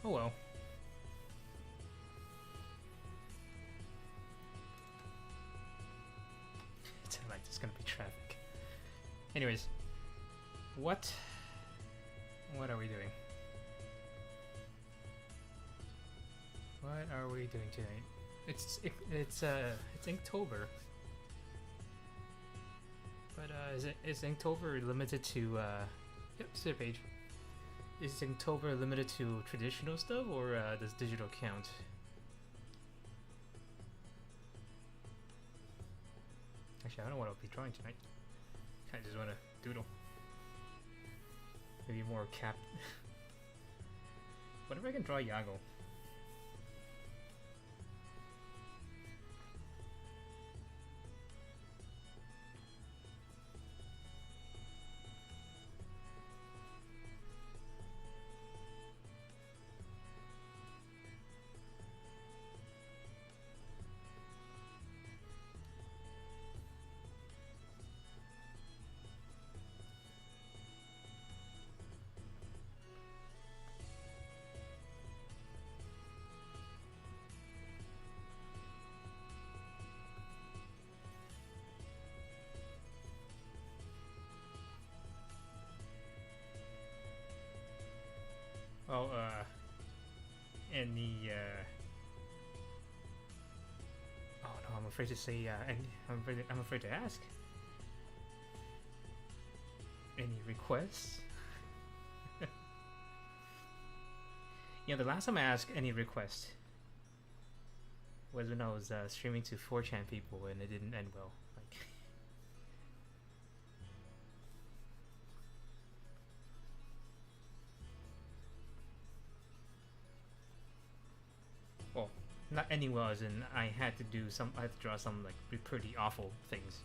Oh well. Tonight there's gonna be traffic. Anyways, what are we doing? What are we doing tonight? It's Inktober. But is Inktober limited to yep, see the page. Is Inktober limited to traditional stuff or does digital count? Actually, I don't know what I'll be drawing tonight. I just want to doodle. Maybe more cap. What if I can draw Yago? Oh, any, oh no, I'm afraid to say, I'm afraid to ask. Any requests? Yeah, the last time I asked any request was when I was streaming to 4chan people and it didn't end well. Like, well, not ending well as in I had to do some, I had to draw some like pretty awful things.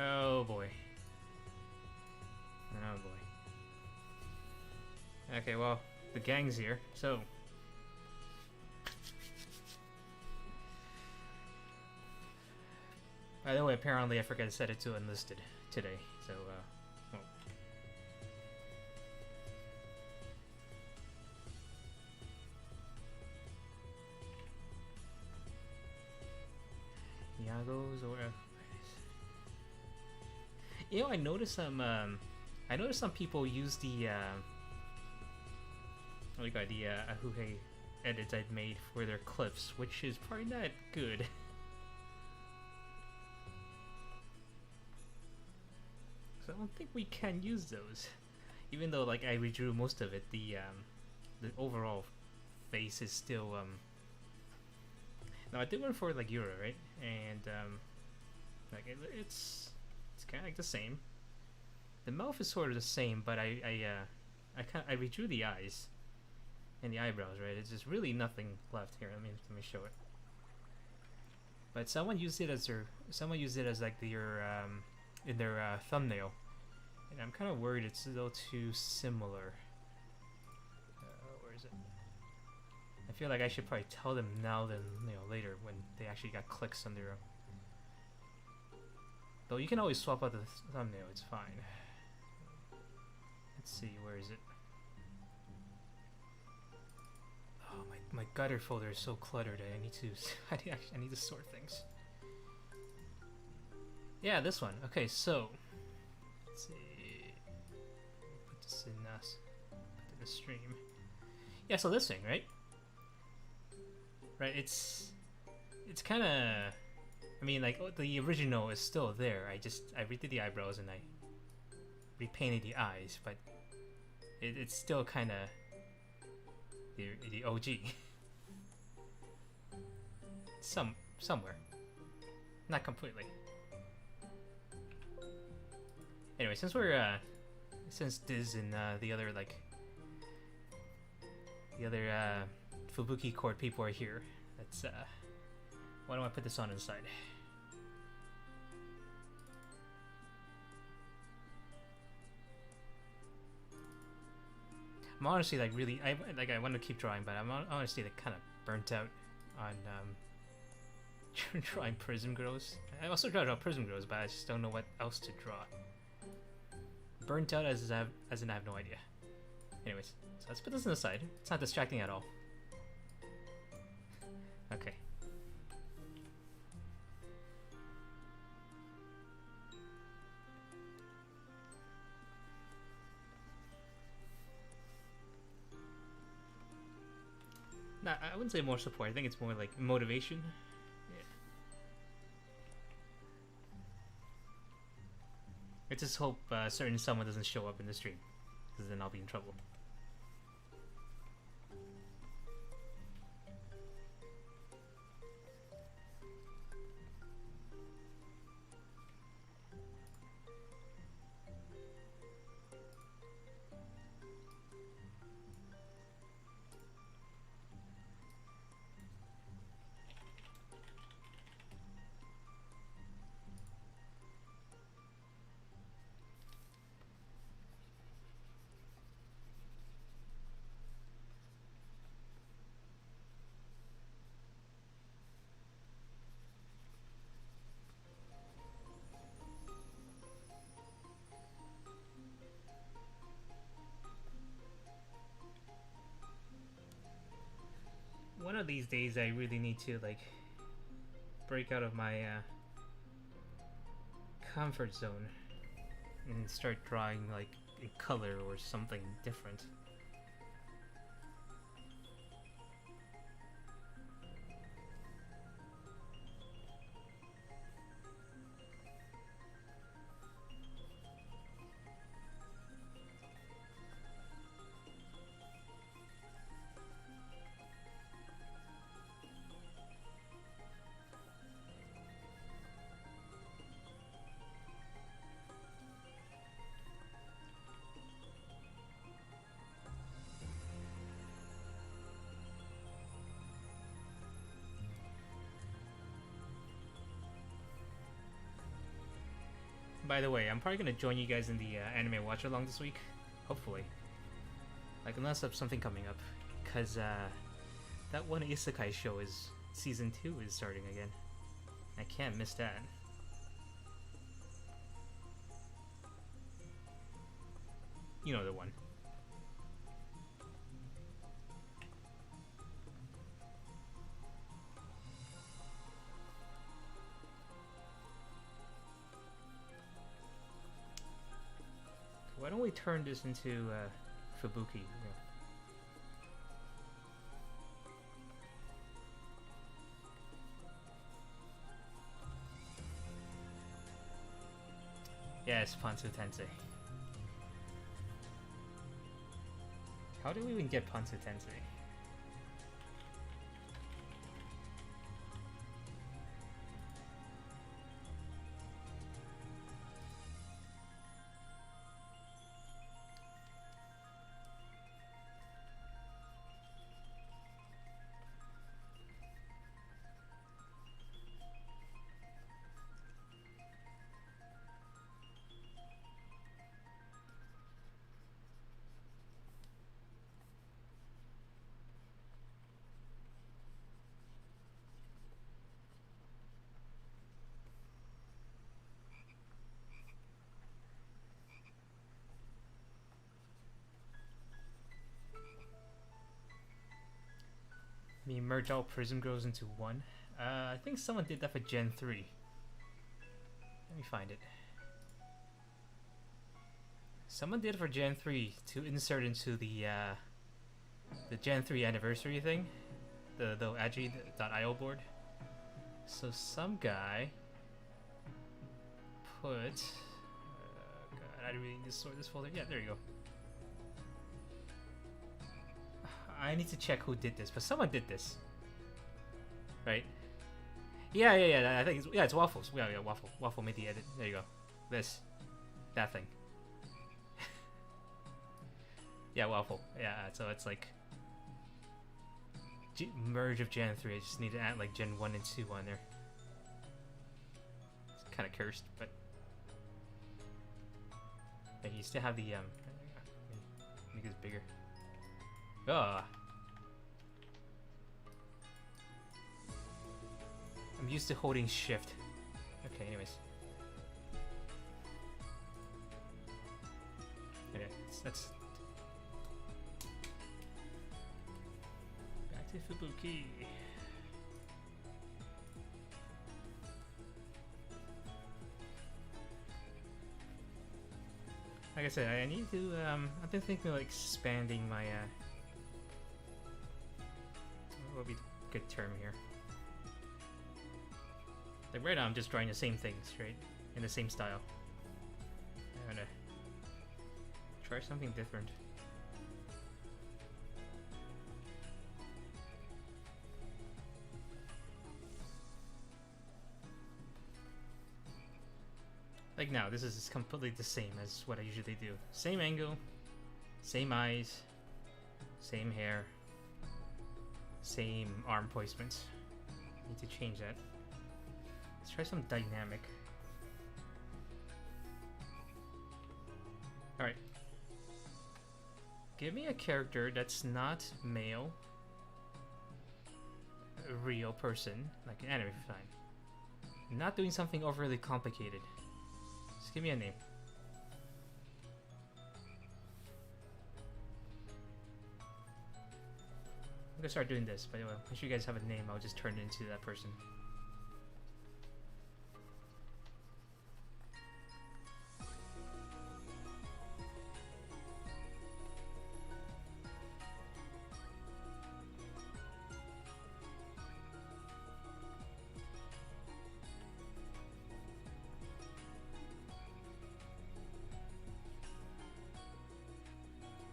Oh boy. Oh boy. Okay, well, the gang's here, so... By the way, apparently I forgot to set it to enlisted today, so, well. Yago's or... You know, I noticed some people use the, what do you call it, the, Ahuhe edits I've made for their clips, which is probably not good. So I don't think we can use those. Even though, like, I redrew most of it, the overall face is still, No, I did one for, like, Euro, right? And, like, it's kind of like the same. The mouth is sort of the same, but I redrew the eyes and the eyebrows, right? It's just really nothing left here. Let me show it. But someone used it as like their in their thumbnail, and I'm kind of worried it's a little too similar. Where is it? I feel like I should probably tell them now than later when they actually got clicks on their. Though you can always swap out the thumbnail, it's fine. Let's see, where is it? Oh, my gutter folder is so cluttered. I need to I need to sort things. Yeah, this one. Okay, so let's see. Put this in us. Put in the stream. Yeah, so this thing, right? Right, it's kind of. I mean, like, the original is still there. I redid the eyebrows and I repainted the eyes, but it's still kind of the OG. Somewhere, not completely. Anyway, since Diz and the other Fubuki Court people are here, let's why don't I put this on inside? I'm honestly like really I want to keep drawing, but I'm honestly like kind of burnt out on drawing Prism Girls. I also draw Prism Girls, but I just don't know what else to draw. Burnt out as in I have no idea. Anyways, so let's put this on the side. It's not distracting at all. Okay. Nah, I wouldn't say more support. I think it's more like motivation. Yeah. I just hope certain someone doesn't show up in the stream, because then I'll be in trouble. One of these days I really need to like break out of my comfort zone and start drawing like in color or something different. By the way, I'm probably gonna join you guys in the anime watch along this week, hopefully. Like unless there's something coming up, cause that one Isekai show is season 2 is starting again. I can't miss that. You know the one. Why don't we turn this into Fubuki? Yeah. Yes, Pantsu Tensei. How do we even get Pantsu Tensei? Me merge all Prism Girls into one. I think someone did that for Gen 3. Let me find it. Someone did it for Gen 3 to insert into the Gen 3 anniversary thing, the agi.io board. So some guy put. God, I really need to sort this folder. Yeah, there you go. I need to check who did this, but someone did this, right? Yeah. I think it's Waffles. Yeah, Waffle made the edit. There you go. That thing. Yeah, waffle. Yeah, so it's like merge of Gen 3. I just need to add like Gen 1 and 2 on there. It's kind of cursed, but and you still have the make this bigger. Ah. I'm used to holding shift. Okay, anyways. Okay, that's back to Fubuki. Like I said, I need to I've been thinking of like expanding my what would be a good term here? Like right now I'm just drawing the same things, right? In the same style. I'm gonna try something different. Like now, this is completely the same as what I usually do. Same angle, same eyes, same hair, same arm placements. Need to change that. Let's try some dynamic. Alright. Give me a character that's not male, a real person, like an anime fine. Not doing something overly complicated. Just give me a name. I'm gonna start doing this, but anyway, once you guys have a name, I'll just turn it into that person.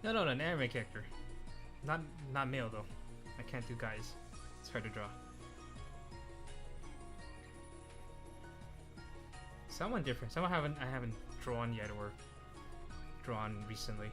No, an anime character. Not male though. I can't do guys. It's hard to draw. Someone different. Someone I haven't drawn yet or drawn recently.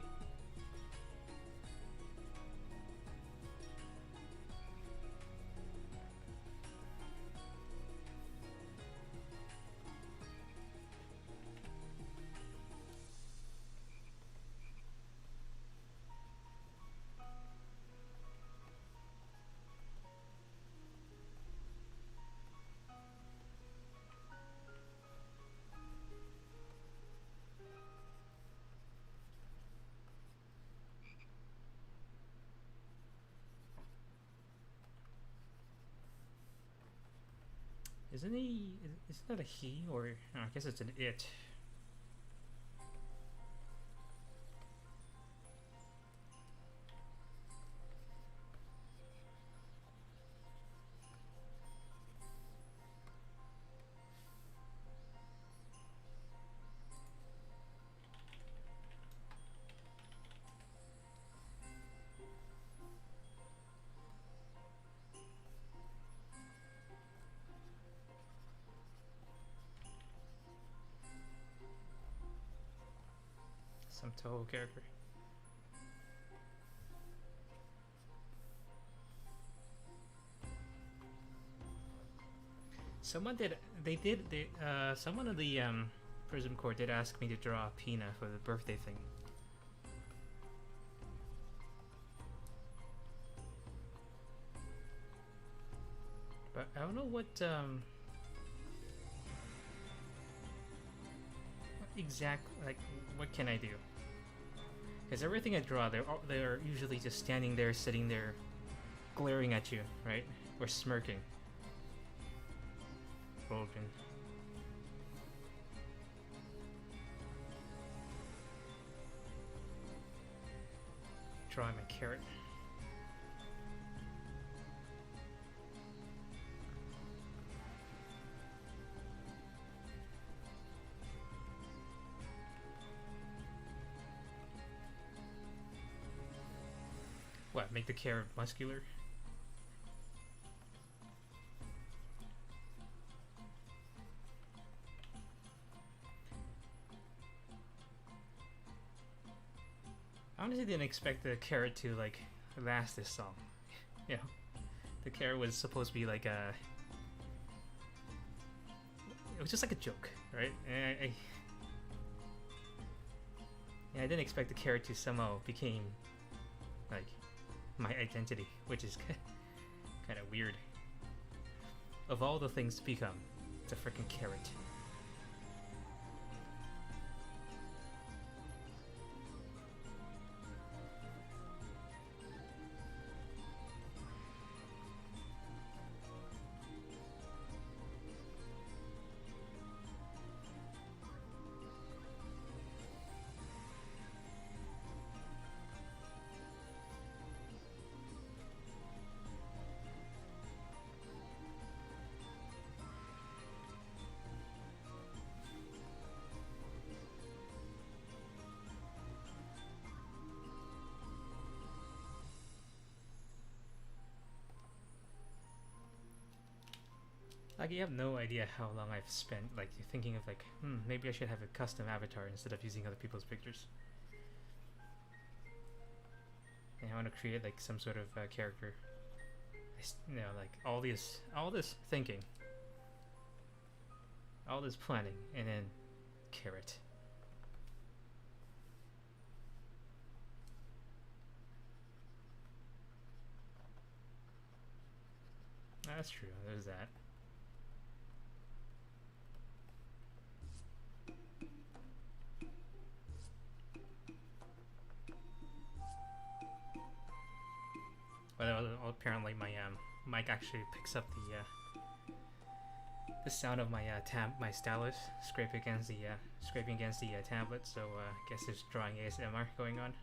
Isn't that a he or oh, I guess it's an it. Some Toho character. Someone someone of the Prism Corps did ask me to draw Pina for the birthday thing. But I don't know what exact, like, what can I do? Because everything I draw, they're usually just standing there, sitting there, glaring at you, right? Or smirking. Broken. Draw him a carrot. What, make the carrot muscular? really didn't expect the carrot to like last this long. You know, the carrot was supposed to be like a. It was just like a joke, right? And I didn't expect the carrot to somehow became like my identity, which is kind of weird. Of all the things to become, it's a freaking carrot. Like, you have no idea how long I've spent, like, thinking of, like, maybe I should have a custom avatar instead of using other people's pictures. And I want to create, like, some sort of character. You know, like, all this thinking. All this planning, and then carrot. That's true, there's that. But apparently my mic actually picks up the sound of my my stylus scraping against the tablet. So I guess there's drawing ASMR going on.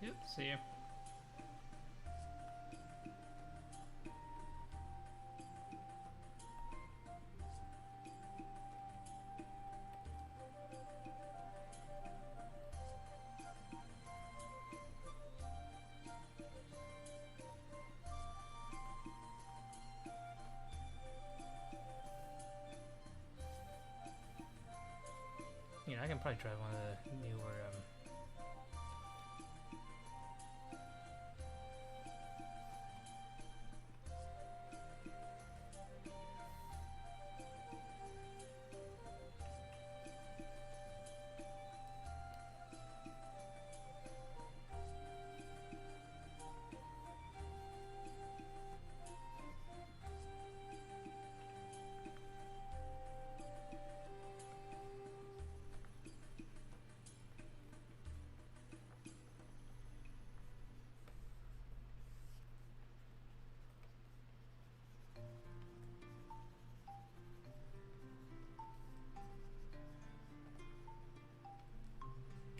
Yep, see ya. You know, I can probably try one of the newer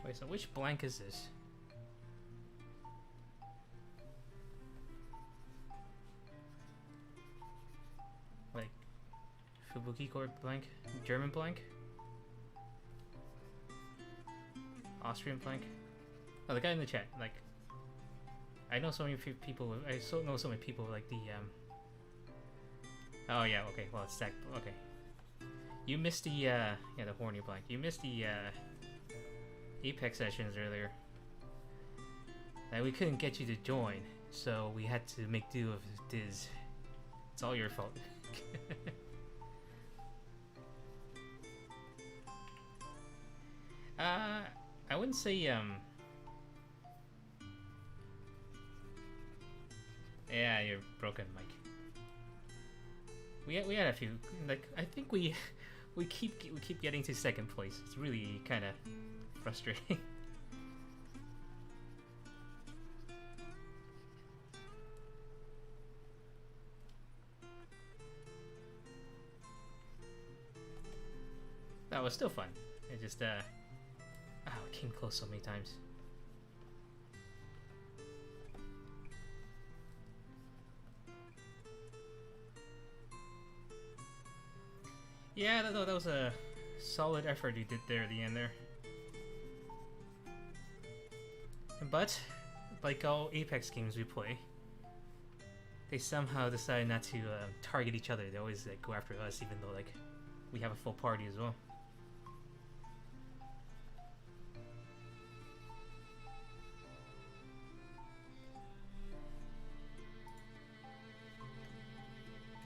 Wait, so which blank is this? Like, Fubuki Court blank? German blank? Austrian blank? Oh, the guy in the chat, like, I know so many people, know so many people like the, oh yeah, okay, well, it's that, okay. You missed the, yeah, the horny blank. You missed the, Apex sessions earlier. And we couldn't get you to join, so we had to make do of Diz. It's all your fault. I wouldn't say, yeah, you're broken, Mike. We had a few, like, I think we keep getting to second place. It's really kind of frustrating. That was still fun. It just it came close so many times. Yeah, that was a solid effort you did there at the end there. But, like all Apex games we play, they somehow decide not to target each other. They always like, go after us, even though like we have a full party as well.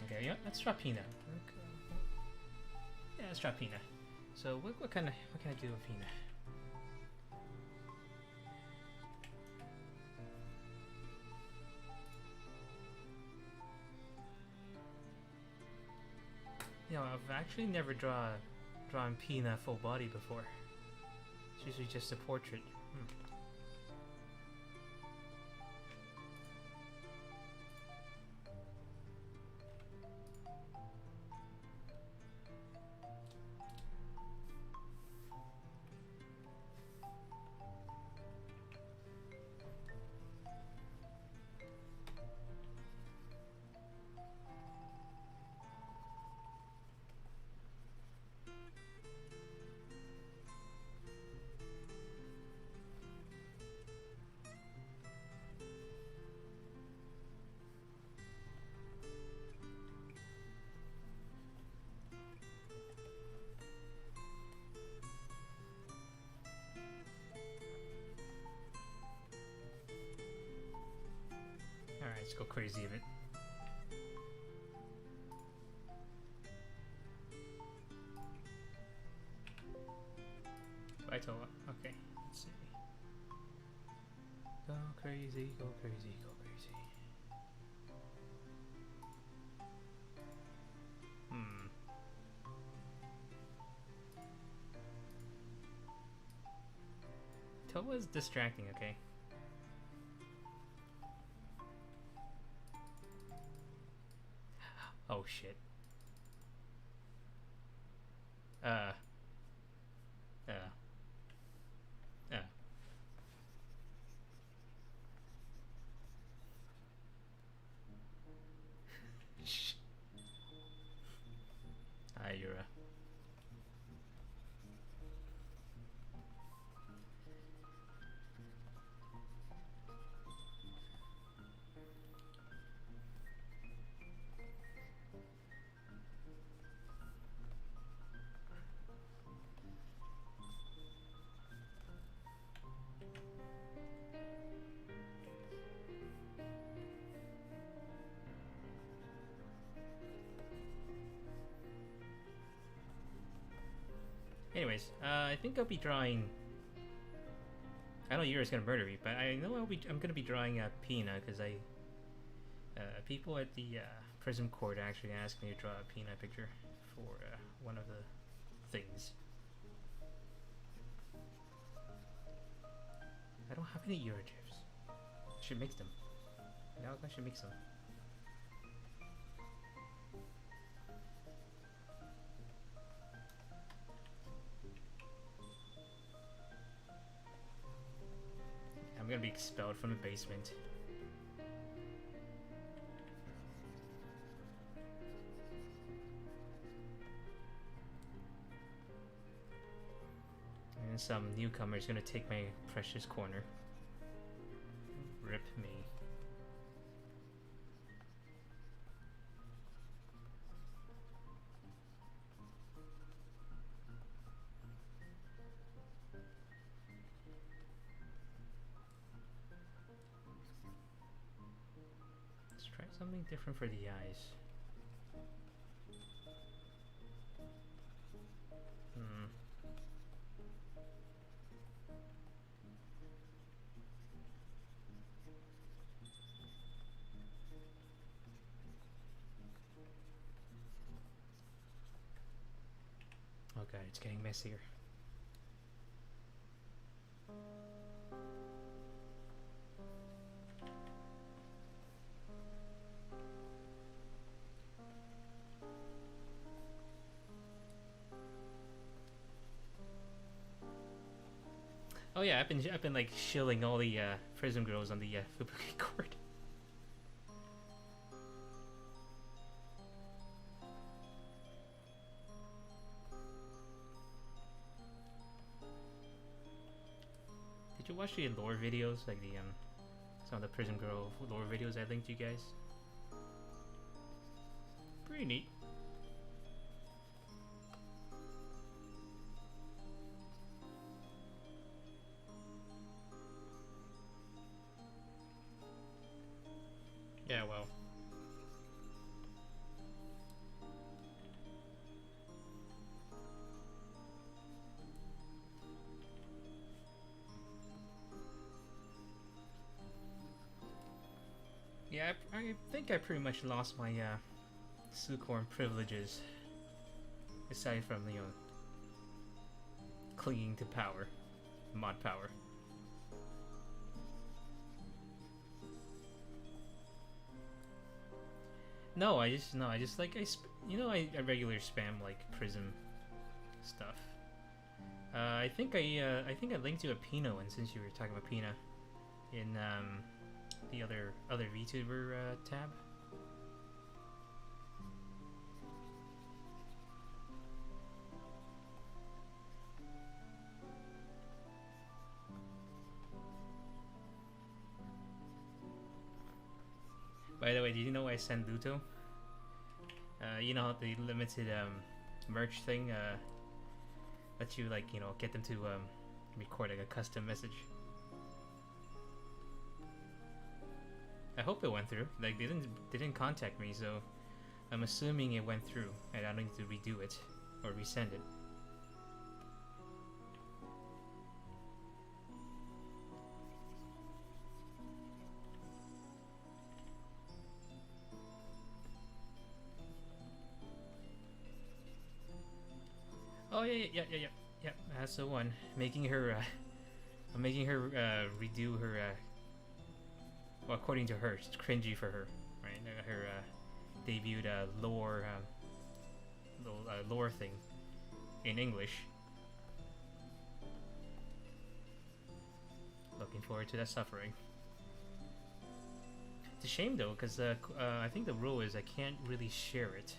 Okay, yeah, let's try Pina. Yeah, let's try Pina. So what can I do with Pina? You know, I've actually never drawn Pina full body before. It's usually just a portrait. Alright, let's go crazy a bit. Vaitoa. Okay, let's see. Go crazy, go crazy, go crazy. Toa's distracting, okay. Oh shit. Yura. Anyways, I think I'll be drawing. I know Yura's gonna murder me, but I know I'm gonna be drawing Pina because people at the Prism Court actually asked me to draw a Pina picture for one of the things. I don't have any Yura gifs. I should mix them. Now I should mix them. I'm gonna be expelled from the basement. And some newcomer is gonna take my precious corner. Rip me. Let's try something different for the eyes. Okay, it's getting messier. I've been like shilling all the prism girls on the Fubuki court. Did you watch the lore videos, like the some of the Prism Girl lore videos I linked you guys? Pretty neat. Yeah, well. Yeah, I think I pretty much lost my Sukorn privileges. Aside from, you know, clinging to power, mod power. No, I just like I regular spam like Prism stuff. I think I linked you a Pino, and since you were talking about Pina in the other VTuber tab. By the way, did you know I sent Luto? You know the limited merch thing that you like, you know, get them to record like a custom message. I hope it went through. Like they didn't contact me, so I'm assuming it went through, and I don't need to redo it or resend it. Oh yeah. That's the one. Making her redo her. Well, according to her, it's cringy for her, right? Her debuted lore lore thing in English. Looking forward to that suffering. It's a shame though, because I think the rule is I can't really share it.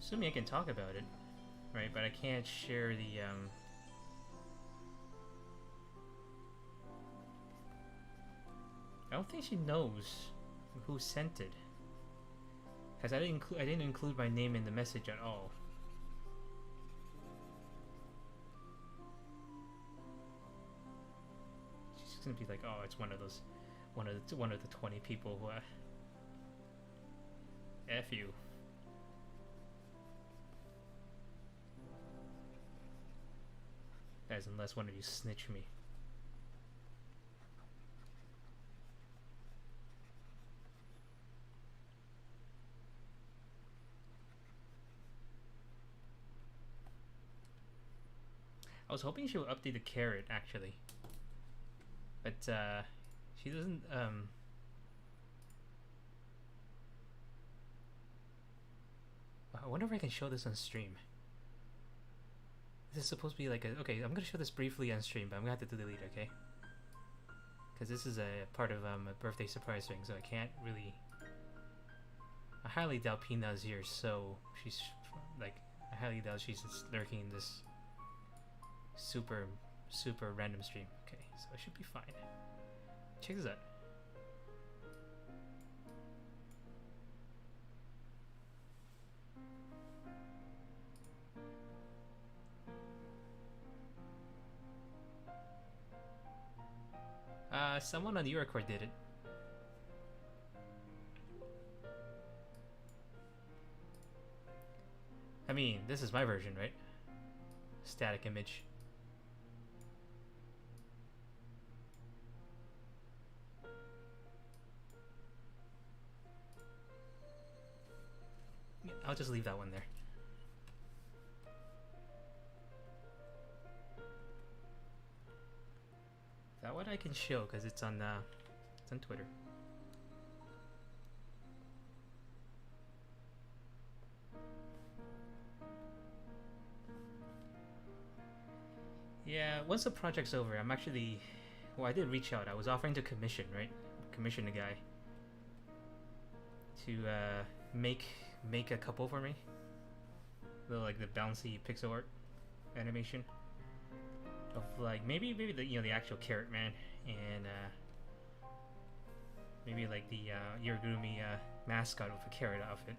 Assuming I can talk about it, right? But I can't share the I don't think she knows who sent it, because I didn't include my name in the message at all. She's gonna be like, "Oh, it's one of the 20 people who F you." Guys, unless one of you snitch me. I was hoping she would update the carrot, actually. But, she doesn't, I wonder if I can show this on stream. This is supposed to be like a... Okay, I'm gonna show this briefly on stream, but I'm gonna have to delete it, okay? Because this is a part of a birthday surprise thing, so I can't really... I highly doubt Pina's here, so she's... Like, I highly doubt she's lurking in this super random stream. Okay, so it should be fine. Check this out. Someone on the Eurocore did it. I mean, this is my version, right? Static image. I'll just leave that one there. That one I can show because it's on Twitter. Yeah, once the project's over, I'm actually... Well, I did reach out. I was offering to commission, right? Commission a guy to make a couple for me. Like the bouncy pixel art animation of like maybe the the actual carrot man and maybe like the Yorigumi mascot with a carrot outfit.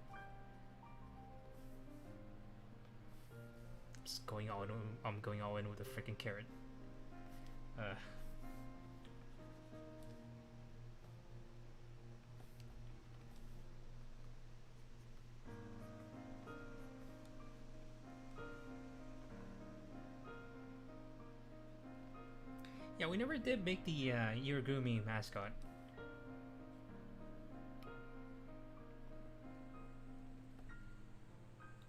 Just going all in. I'm going all in with a freaking carrot. Yeah, we never did make the Yorigumi mascot.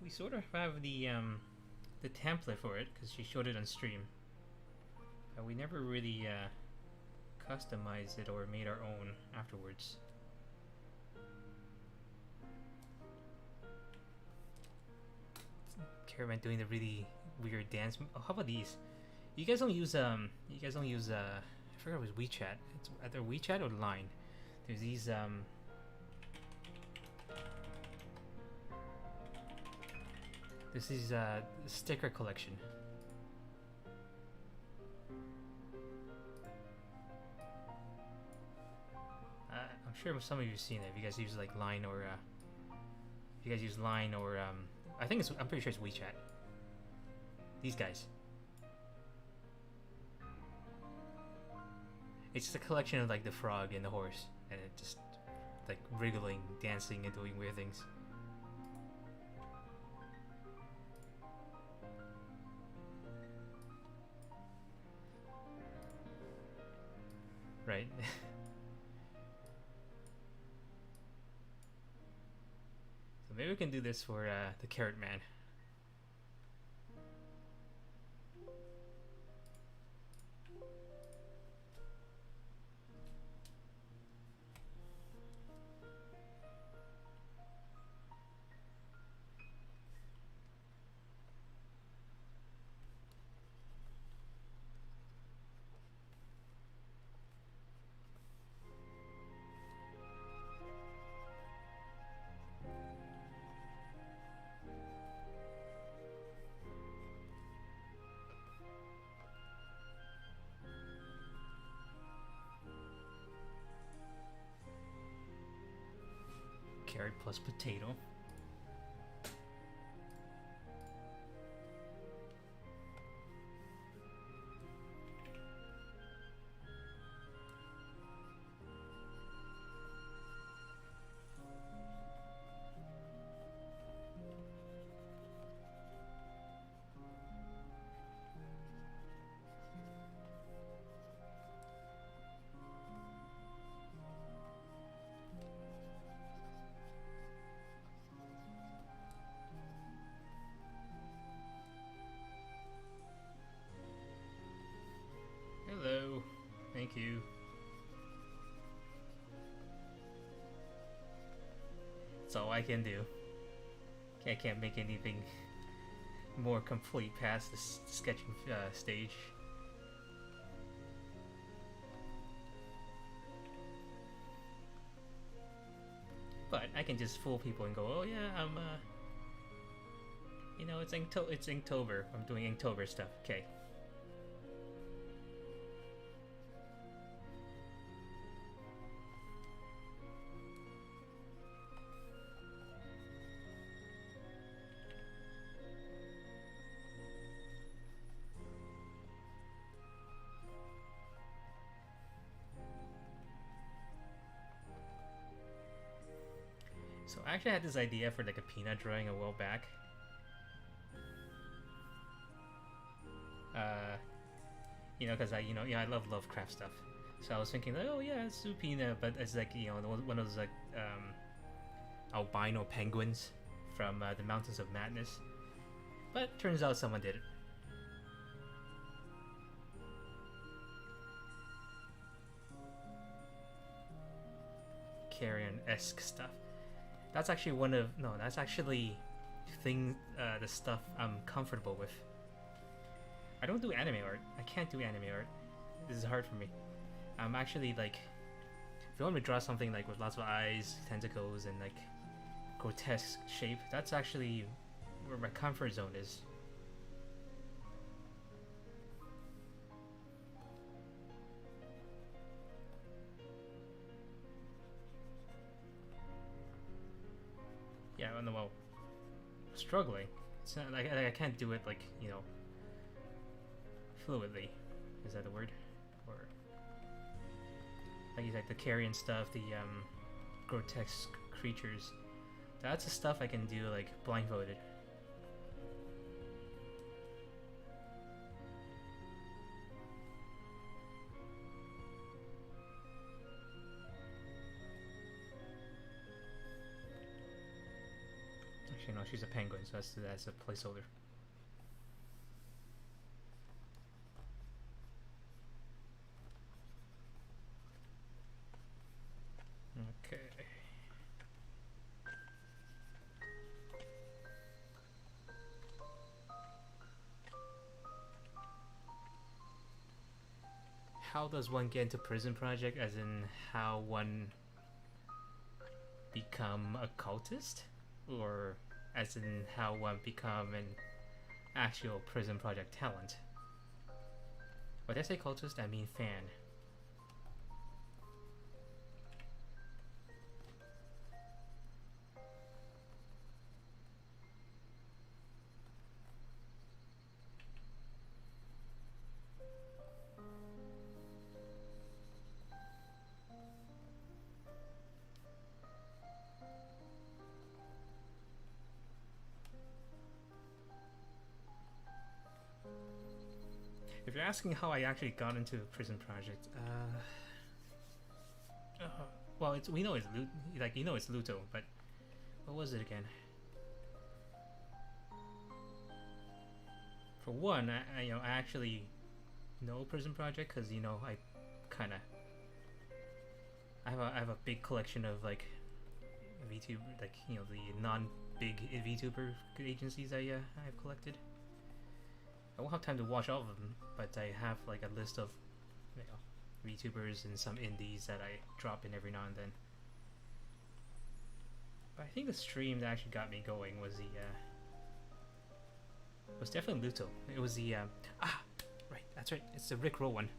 We sort of have the template for it because she showed it on stream. We never really customized it or made our own afterwards. Caravan doing the really weird dance. Oh, how about these? You guys don't use I forgot it was WeChat. It's either WeChat or Line. There's these this is sticker collection. I'm sure some of you have seen it. If you guys use like Line or if you guys use Line or I'm pretty sure it's WeChat. These guys. It's just a collection of like the frog and the horse, and it just like wriggling, dancing, and doing weird things. Right. So maybe we can do this for the Carrot Man. Carrot plus potato. Hello. Thank you. That's all I can do. I can't make anything more complete past this sketching stage. But I can just fool people and go, oh yeah, I'm you know, it's Inktober. I'm doing Inktober stuff. Okay. So I actually had this idea for like a peanut drawing a while back. You know, because I love Lovecraft stuff. So I was thinking like, oh yeah, it's Peanut, but it's like, you know, one of those like albino penguins from the Mountains of Madness. But turns out someone did it. Carrion-esque stuff. That's actually that's actually the stuff I'm comfortable with. I don't do anime art. I can't do anime art. This is hard for me. I'm actually like, if you want me to draw something like with lots of eyes, tentacles, and like grotesque shape, that's actually where my comfort zone is. Yeah, I don't know. Well, struggling. It's not like I can't do it like, you know, fluidly. Is that the word? Or like the carrion stuff, the grotesque creatures. That's the stuff I can do like blindfolded. Actually, no, she's a penguin, so that's a placeholder. Okay. How does one get into prison project? As in how one become a cultist? Or as in how one become an actual prison project talent? When I say cultist, I mean fan. If you're asking how I actually got into a prison project, well, we know it's like, you know, it's Luto, but what was it again? For one, I actually know prison project because, you know, I have a big collection of like VTuber, like, you know, the non-big VTuber agencies I've collected. I won't have time to watch all of them, but I have like a list of, you know, VTubers and some indies that I drop in every now and then. But I think the stream that actually got me going was was definitely Luto. It was the right, that's right. It's the Rickroll one.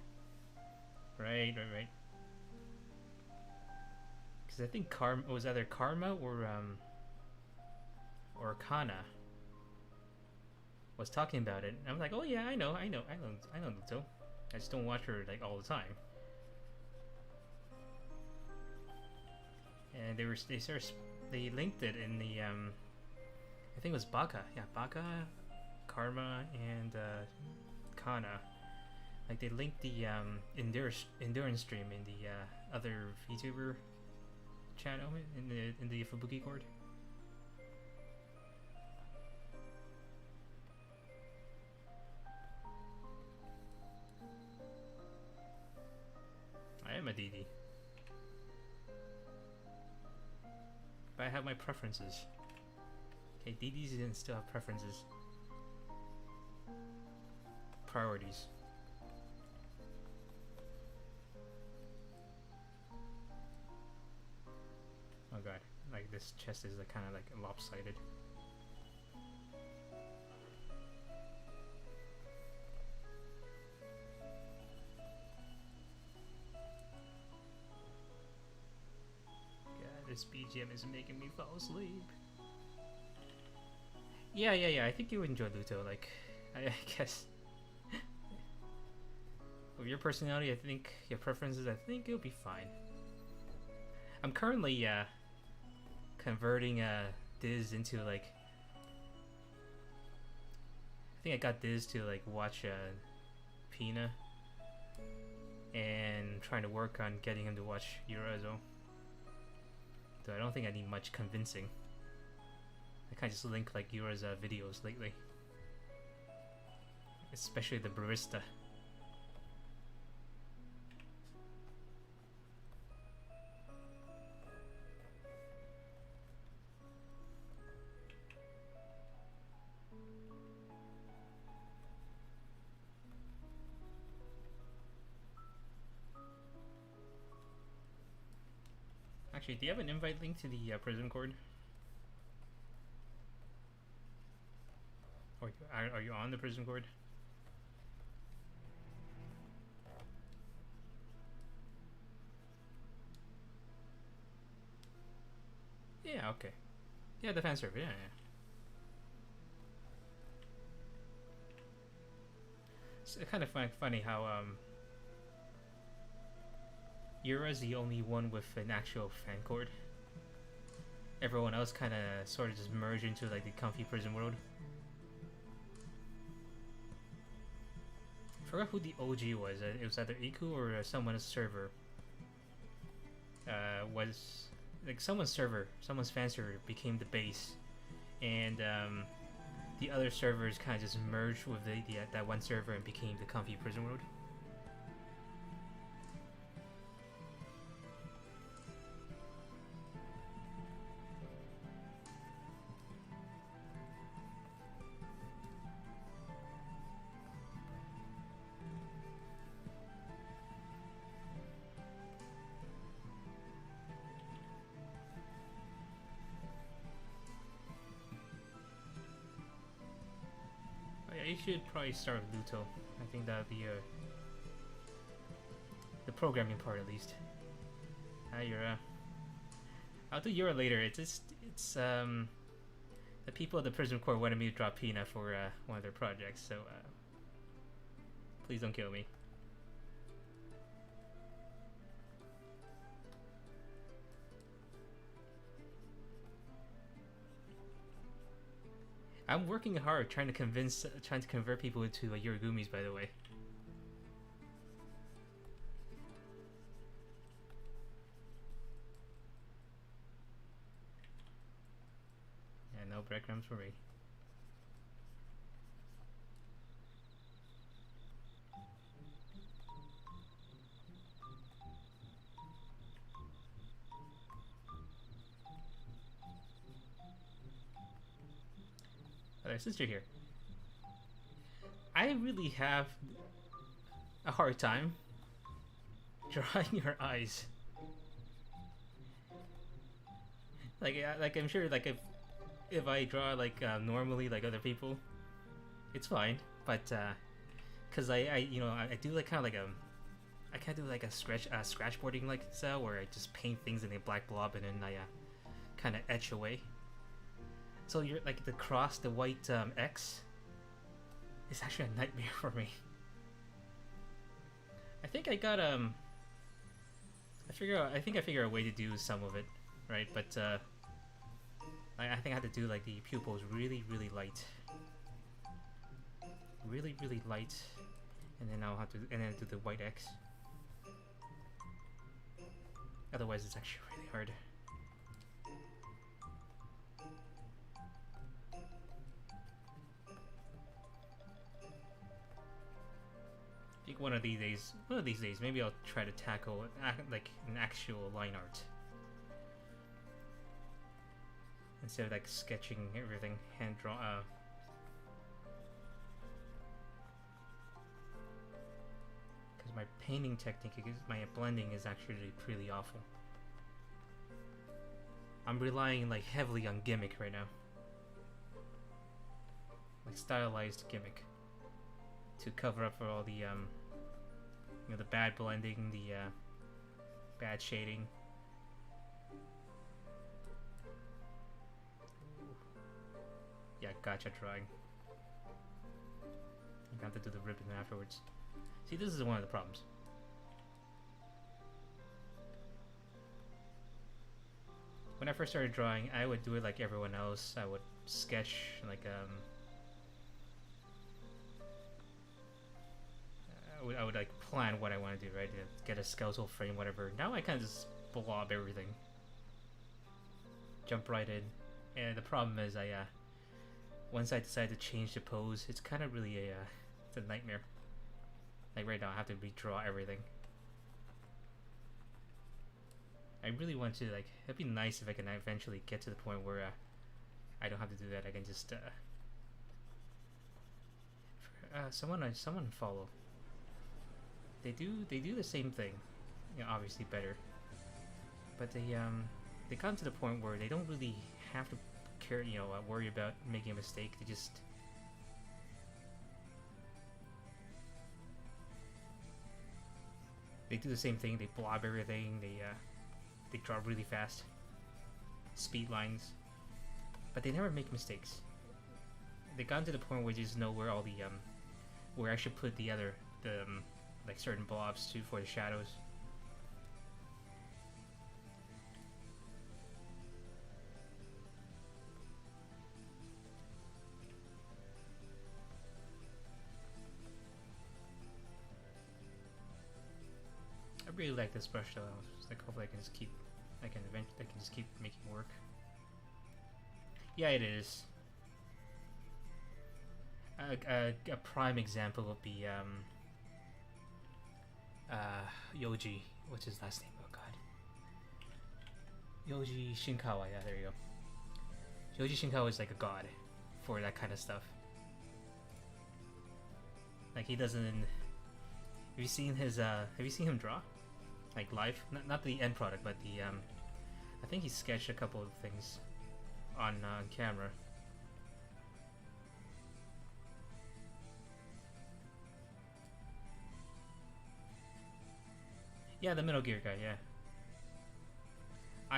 Right. Because I think Karma was either Karma or Kana was talking about it. And I'm like, oh yeah, I know Luto. I just don't watch her like all the time. And they linked it in the I think it was Baka. Yeah, Baka, Karma, and Kana. Like they linked the endurance stream in the other VTuber channel in the Fubuki Court. I am a DD. But I have my preferences. Okay, DDs didn't still have preferences. Priorities. Oh god, like this chest is like, kind of like lopsided. This BGM is making me fall asleep. Yeah. I think you would enjoy Luto. Like, I guess with your personality, I think your preferences, I think it'll be fine. I'm currently converting Diz into like. I think I got Diz to like watch Pina, and trying to work on getting him to watch Urazo. So I don't think I need much convincing. I kind of just link like Yura's videos lately. Especially the barista. Actually, do you have an invite link to the prison cord? Or are you on the prison cord? Yeah, okay. Yeah, the fan server, yeah. It's kind of funny how Yura's the only one with an actual fan cord. Everyone else kind of sort of just merged into like the comfy prison world. I forgot who the OG was. It was either Iku or someone's server. Was like someone's fan server became the base, and the other servers kind of just merged with that one server and became the comfy prison world. You should probably start with Luto. I think that would be the programming part at least. I'll do Yura later. It's the people at the prison court wanted me to drop Pina for one of their projects, so please don't kill me. I'm working hard trying to convert people into Yuragumis, by the way. Yeah, no breadcrumbs for me. Other sister here. I really have a hard time drawing your eyes. Like I'm sure, like if I draw like normally like other people, it's fine. But cause I do like kind of like I can't do like a scratchboarding like style where I just paint things in a black blob and then I kind of etch away. So you're like the white X is actually a nightmare for me. I think I got I think I figure a way to do some of it, right? But I think I have to do like the pupils really light, really light, and then I'll have to do the white X. Otherwise, it's actually really hard. I think one of these days, maybe I'll try to tackle like an actual line art instead of like sketching everything, hand draw. Because my painting technique, my blending is actually pretty awful. I'm relying like heavily on gimmick right now, like stylized gimmick, to cover up for all the the bad blending, the bad shading. Yeah, gotcha drawing. You have to do the ribbon afterwards. See, this is one of the problems. When I first started drawing, I would do it like everyone else. I would sketch like I would like plan what I want to do, right? Get a skeletal frame, whatever. Now I kind of just blob everything, jump right in, and the problem is once I decide to change the pose, it's kind of really it's a nightmare. Like right now, I have to redraw everything. I really want to like. It'd be nice if I can eventually get to the point where I don't have to do that. I can just someone follow. They do the same thing, obviously better, but they they got to the point where they don't really have to care, worry about making a mistake. They just do the same thing. They blob everything. They draw really fast speed lines, but they never make mistakes. They got to the point where they just know where all the where I should put the like certain blobs too for the shadows. I really like this brush though. Like hopefully I can just keep, I can just keep making work. Yeah, it is. A prime example would be Yoji. What's his last name? Oh god. Yoji Shinkawa. Yeah, there you go. Yoji Shinkawa is like a god for that kind of stuff. Like he doesn't. Have you seen his? Have you seen him draw? Like live? Not the end product, but the I think he sketched a couple of things on camera. Yeah, the Metal Gear guy, yeah.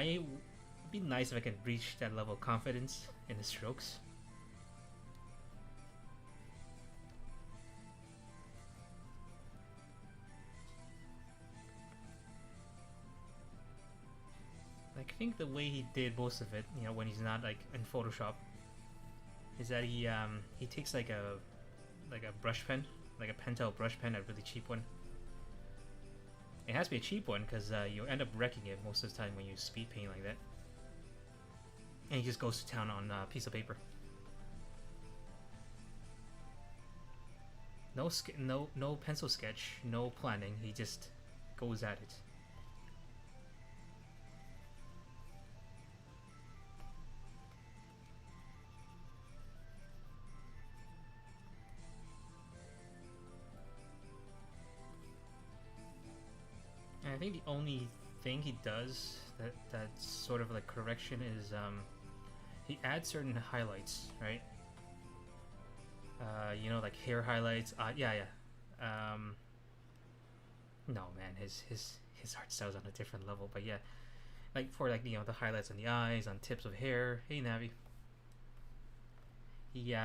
It'd be nice if I could reach that level of confidence in the strokes. Like, I think the way he did most of it, when he's not like in Photoshop, is that he takes like a brush pen, like a Pentel brush pen, a really cheap one. It has to be a cheap one because you end up wrecking it most of the time when you speed paint like that. And he just goes to town on a piece of paper. No pencil sketch, no planning. He just goes at it. And I think the only thing he does that's sort of like correction is he adds certain highlights, right? Like hair highlights. Yeah. No, man, his art style's on a different level. But yeah, like for like the highlights on the eyes, on tips of hair. Hey, Navi. He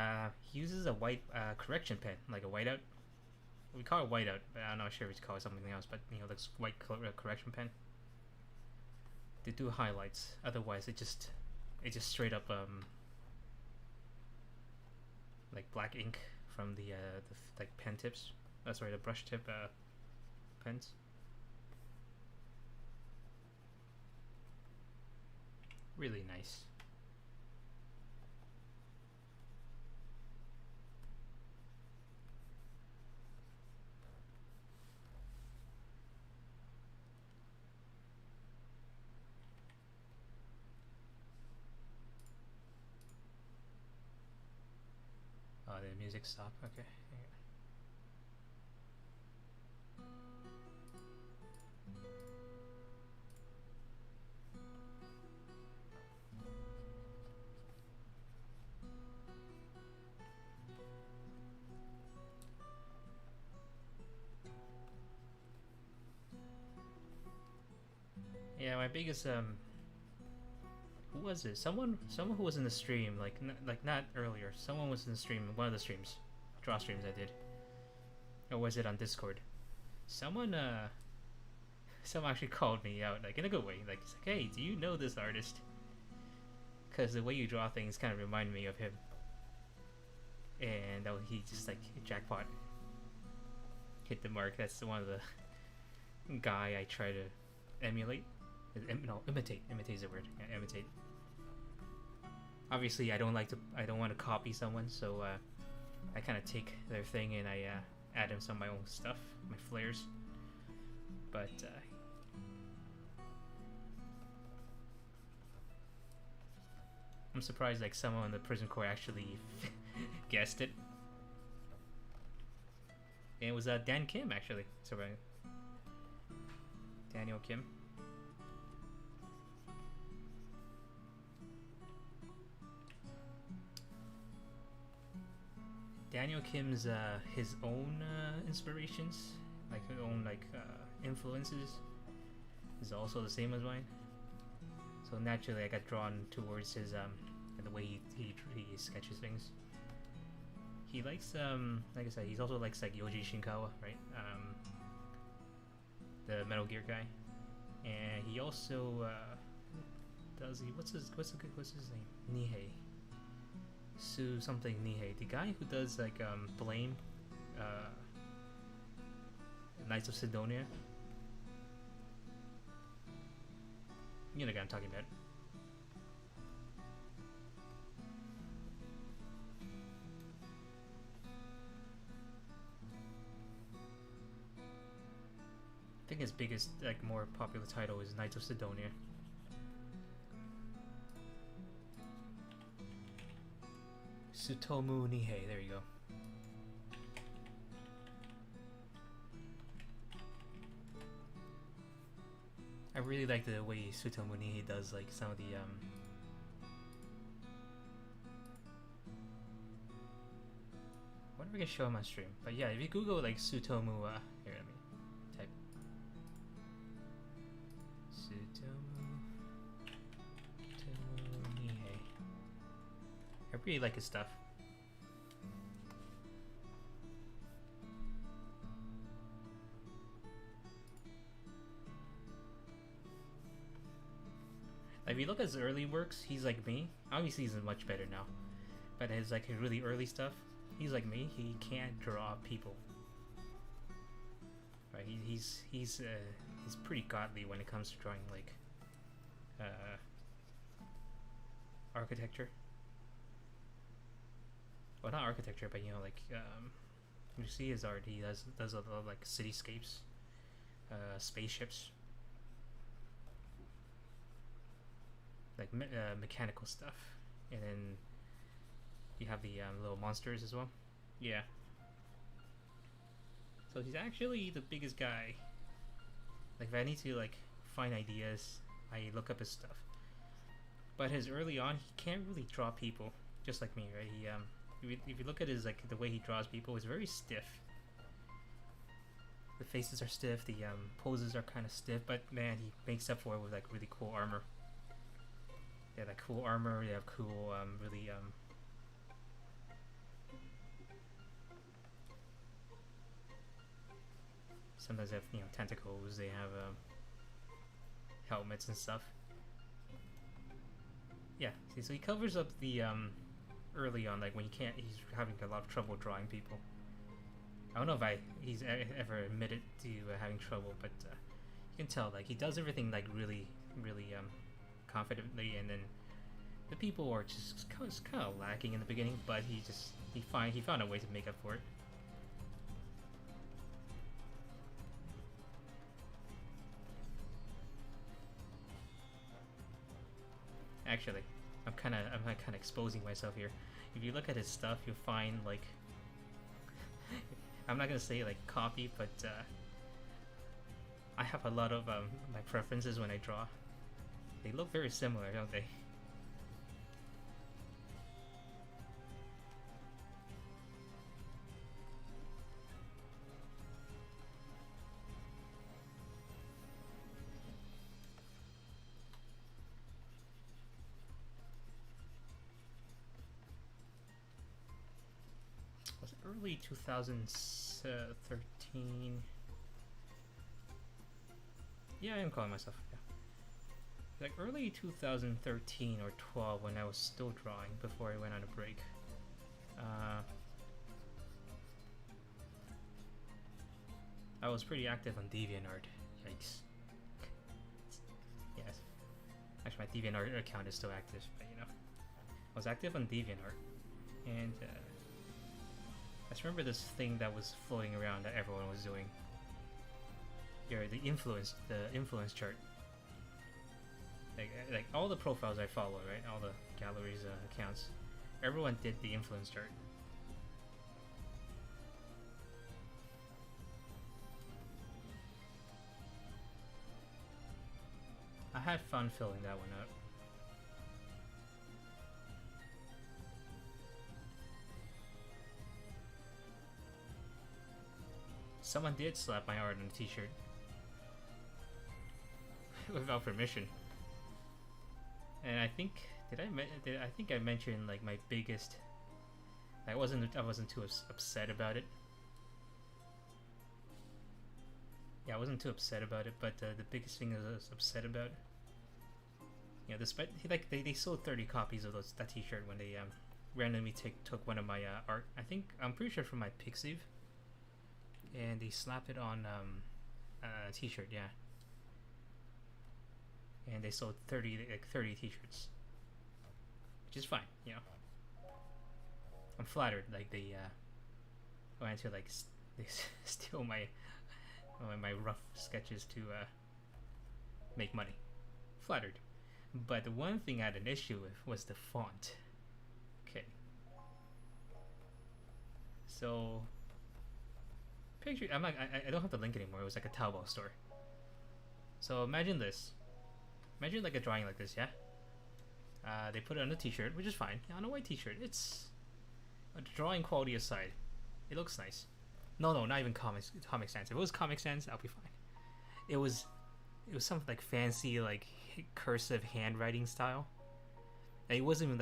uses a white correction pen, like a whiteout. We call it whiteout, but I'm not sure if we call it something else. But this white correction pen to do highlights. Otherwise, it just straight up like black ink from the like pen tips. Sorry, the brush tip pens. Really nice. Oh, the music stopped. Okay. Yeah, my biggest who was it? Someone who was in the stream, like not earlier. Someone was in the stream, one of the streams, draw streams I did, or was it on Discord? Someone actually called me out, like in a good way. Like, it's like, hey, do you know this artist? Because the way you draw things kind of remind me of him. And he just like jackpot, hit the mark. That's one of the guy I try to emulate. No, imitate. Imitate is the word. Yeah, imitate. Obviously, I don't want to copy someone, so I kind of take their thing and I add in some of my own stuff, my flares. But I'm surprised like someone in the prison corps actually guessed it. And it was Dan Kim actually. So Daniel Kim. Daniel Kim's his own inspirations, like his own influences, is also the same as mine. So naturally, I got drawn towards his the way he sketches things. He likes like I said, he's also likes like Yoji Shinkawa, right? The Metal Gear guy, and he also does he what's his name? Nihei. Su something Nihei, the guy who does like Blame, Knights of Sidonia. You know the guy I'm talking about. I think his biggest, like, more popular title is Knights of Sidonia. Tsutomu Nihei, there you go. I really like the way Tsutomu Nihei does, like, some of the, wonder if I can show him on stream. But yeah, if you Google, like, Tsutomu, here, let me type. Tsutomu Nihei. I really like his stuff. Like, if you look at his early works, he's like me. Obviously, he's much better now. But his like his really early stuff, he's like me. He can't draw people. Right? He's pretty godly when it comes to drawing like architecture. Well, not architecture, but you know, like you see his art. He does a lot of like cityscapes, spaceships. Like mechanical stuff, and then you have the little monsters as well. Yeah. So he's actually the biggest guy. Like if I need to like find ideas, I look up his stuff. But his early on, he can't really draw people, just like me, right? He if you look at his like the way he draws people, it's very stiff. The faces are stiff, the poses are kind of stiff, but man, he makes up for it with like really cool armor. They have like cool armor, they have cool, really, sometimes they have, you know, tentacles, they have, helmets and stuff. Yeah, see, so he covers up the, early on, like when he's having a lot of trouble drawing people. I don't know if he's ever admitted to having trouble, but, you can tell, like, he does everything, like, really, really, confidently, and then the people are just kind of lacking in the beginning, but he found a way to make up for it. Actually, I'm kind of exposing myself here. If you look at his stuff, you'll find like I'm not gonna say like copy, but I have a lot of my preferences when I draw. They look very similar, don't they? Was it early 2013? Yeah, I am calling myself. Yeah. Like early 2013 or 12 when I was still drawing before I went on a break. I was pretty active on DeviantArt. Yikes. Yes. Actually, my DeviantArt account is still active, but you know. I was active on DeviantArt. And I just remember this thing that was floating around that everyone was doing. The influence chart. Like all the profiles I follow, right? All the galleries accounts, everyone did the influence chart. I had fun filling that one out. Someone did slap my art on a t-shirt. Without permission. And I think, I think I mentioned like my biggest, I wasn't too upset about it. Yeah, I wasn't too upset about it, but the biggest thing I was upset about, you know, despite they sold 30 copies of that t-shirt when they randomly took one of my art. I'm pretty sure from my Pixiv, and they slapped it on a t-shirt, yeah. And they sold 30 t-shirts, which is fine, you know. I'm flattered, like they wanted to like they steal my rough sketches to make money. Flattered. But the one thing I had an issue with was the font. Okay. So picture, I don't have the link anymore. It was like a Taobao store. So imagine this. Imagine like a drawing like this, yeah? They put it on a t-shirt, which is fine. Yeah, on a white t-shirt. It's a drawing quality aside. It looks nice. No, not even Comic Sans. If it was Comic Sans, I'll be fine. It was something like fancy, like cursive handwriting style. And it wasn't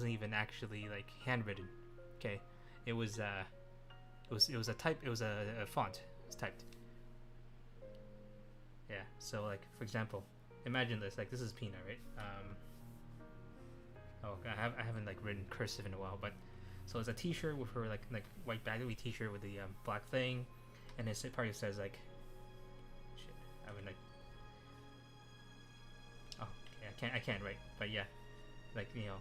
even actually like handwritten. Okay, it was a font. It was typed. Yeah. So like for example, imagine this. Like this is Pina, right? I haven't like written cursive in a while, but. So it's a t-shirt with her like white baggy t-shirt with the black thing, and this part says like, shit, I mean like, oh, okay, I can't write, but yeah, like you know,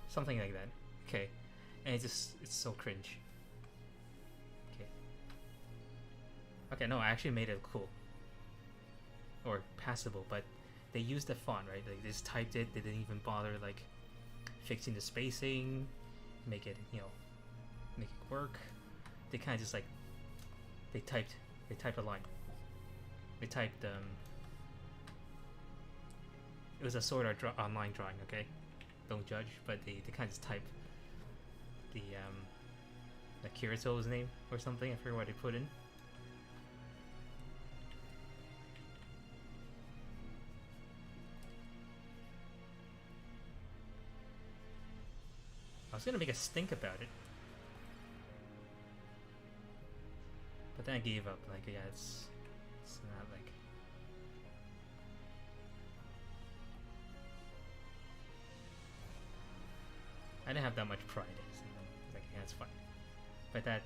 something like that. Okay, and it's so cringe. Okay. Okay, no, I actually made it cool. Or passable, but they used the font, right? Like they just typed it. They didn't even bother like fixing the spacing, make it work. They kind of just like they typed a line. They typed it was a sort of online drawing, okay? Don't judge, but they kind of just typed the Kirito's name or something. I forget what they put in. I was gonna make a stink about it, but then I gave up. Like, yeah, it's not like. I didn't have that much pride, so like, yeah, it's fine. But that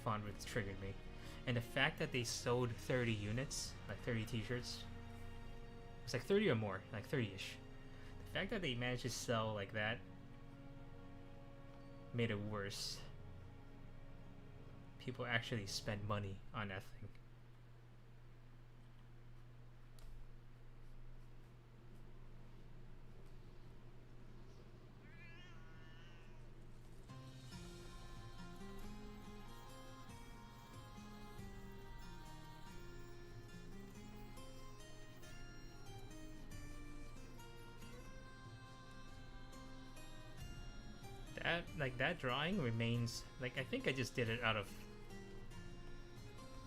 font really triggered me, and the fact that they sold 30 units, like 30 T-shirts, it's like 30 or more, like 30-ish. The fact that they managed to sell like that made it worse. People actually spend money on that thing. That drawing remains, like, I think I just did it out of,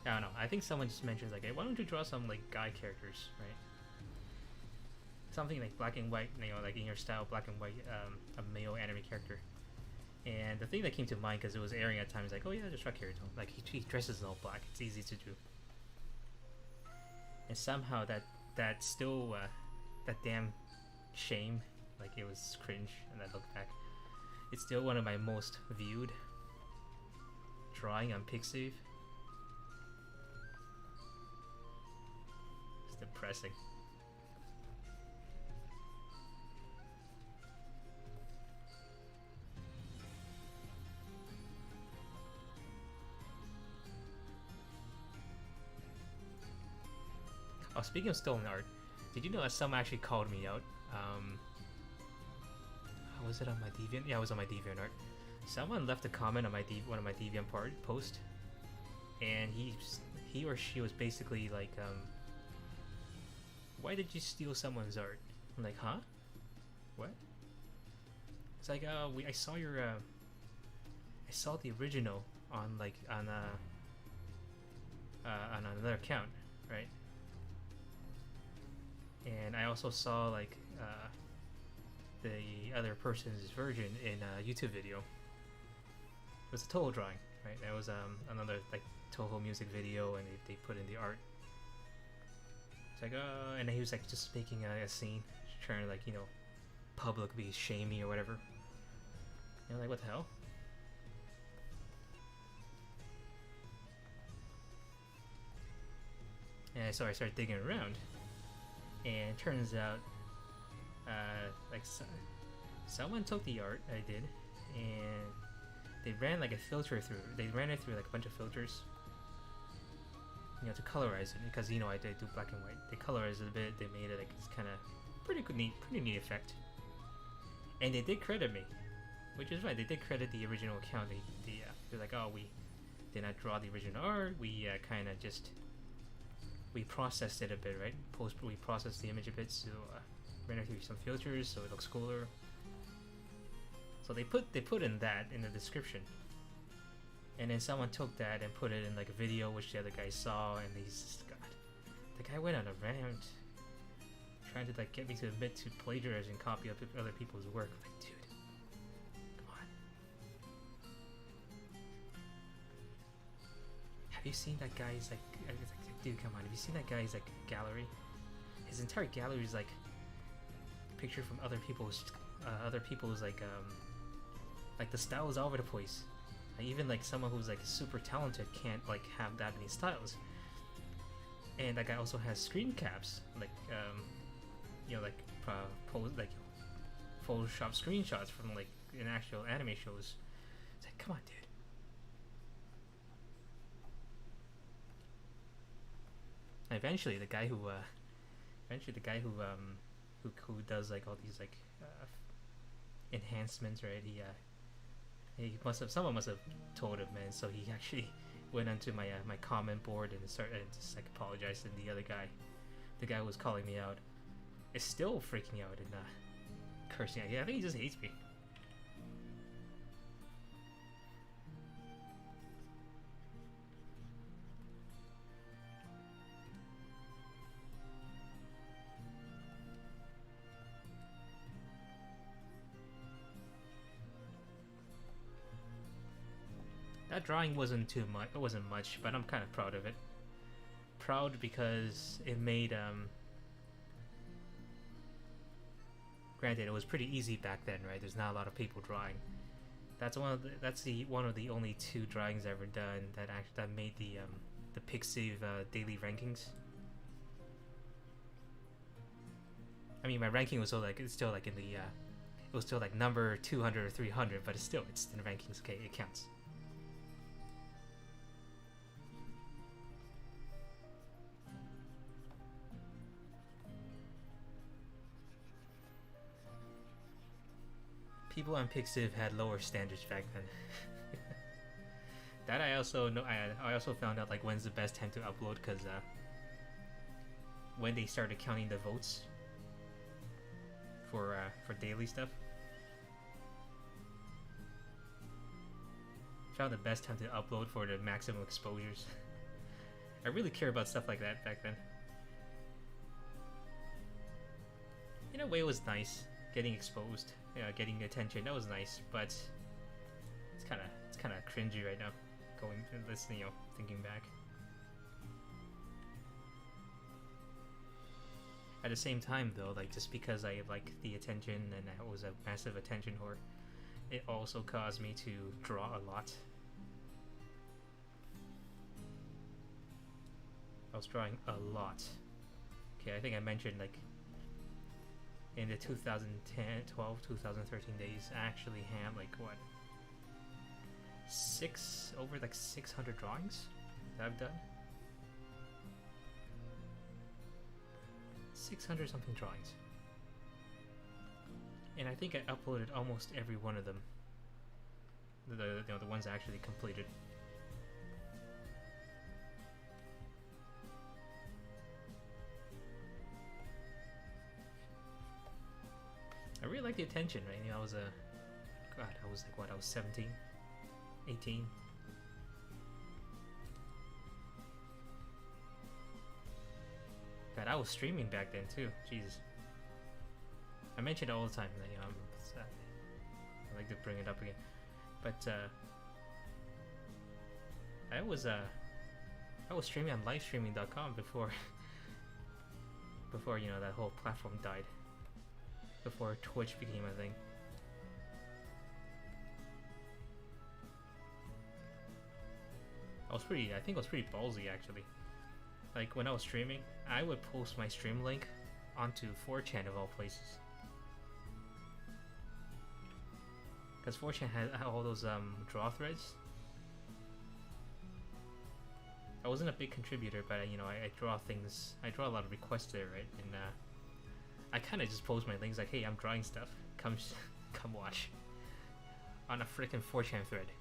I don't know, I think someone just mentioned like, hey, why don't you draw some like guy characters, right? Something like black and white, you know, like in your style, black and white, a male anime character. And the thing that came to mind, because it was airing at times, like, oh yeah, just draw Kirito. Like he dresses in all black, it's easy to do. And somehow that still that damn shame, like it was cringe, and I look back. It's still one of my most viewed drawing on Pixiv. It's depressing. Oh, speaking of stolen art, did you know that someone actually called me out? Was it on my Deviant? Yeah, it was on my Deviant art. Someone left a comment on my one of my Deviant post, and he or she was basically like, why did you steal someone's art? I'm like, huh? What? It's like, I saw your, I saw the original on like on another account, right? And I also saw like the other person's version in a YouTube video. It was a Toho drawing, right? That was another like Toho music video, and they put in the art. It's like, and he was like just making a scene, trying to like, you know, publicly shame me or whatever. And I'm like, what the hell? And so I started digging around, and it turns out, like someone took the art I did, and they ran like a filter through. They ran it through like a bunch of filters, you know, to colorize it, because you know I do black and white. They colorized it a bit. They made it like it's kind of pretty neat effect. And they did credit me, which is right. They did credit the original account. They're like, oh, we did not draw the original art. We kind of just processed it a bit, right? We processed the image a bit, so ran it through some filters so it looks cooler. So they put in that in the description, and then someone took that and put it in like a video which the other guy saw, and the guy went on a rant trying to like get me to admit to plagiarism and copy other people's work. Like, dude, come on. Have you seen that guy's like, dude, come on, have you seen that guy's like gallery? His entire gallery is like a picture from other people's like the style is all over the place. Like, even like someone who's like super talented can't like have that many styles. And that guy also has screen caps, like you know, like Photoshop screenshots from like in actual anime shows. It's like, come on, dude. And eventually, the guy who does like all these like enhancements, right? Someone must have told him, man. So he actually went onto my my comment board and started just like apologized. And the guy who was calling me out, is still freaking out and cursing at me. I think he just hates me. That drawing wasn't too much. It wasn't much, but I'm kind of proud of it. Proud because it made Granted, it was pretty easy back then, right? There's not a lot of people drawing. That's one of the only 2 drawings I've ever done that made the Pixiv daily rankings. I mean, my ranking was it's still like in the it was still like number 200 or 300, but it's in the rankings. Okay, it counts. People on Pixiv had lower standards back then. That I also know. I also found out like when's the best time to upload, because when they started counting the votes for daily stuff, found the best time to upload for the maximum exposures. I really care about stuff like that back then. In a way, it was nice getting exposed, getting attention. That was nice, but it's kind of cringy right now. Thinking back. At the same time, though, like just because I like the attention and I was a massive attention whore, it also caused me to draw a lot. I was drawing a lot. Okay, I think I mentioned like in the 2010, 12, 2013 days, I actually had like what? Over 600 drawings that I've done. 600 something drawings. And I think I uploaded almost every one of them. The ones I actually completed. I really like the attention, right? I was God, I was like, what, I was 17, 18. God, I was streaming back then too. Jesus. I mention it all the time. Like, I like to bring it up again. But I was streaming on livestreaming.com before before, you know, that whole platform died. Before Twitch became a thing. I think I was pretty ballsy actually. Like when I was streaming, I would post my stream link onto 4chan of all places. Because 4chan had all those draw threads. I wasn't a big contributor, but you know, I draw things. I draw a lot of requests there, right? And I kind of just post my links like, "Hey, I'm drawing stuff. Come, come watch." On a freaking 4chan thread.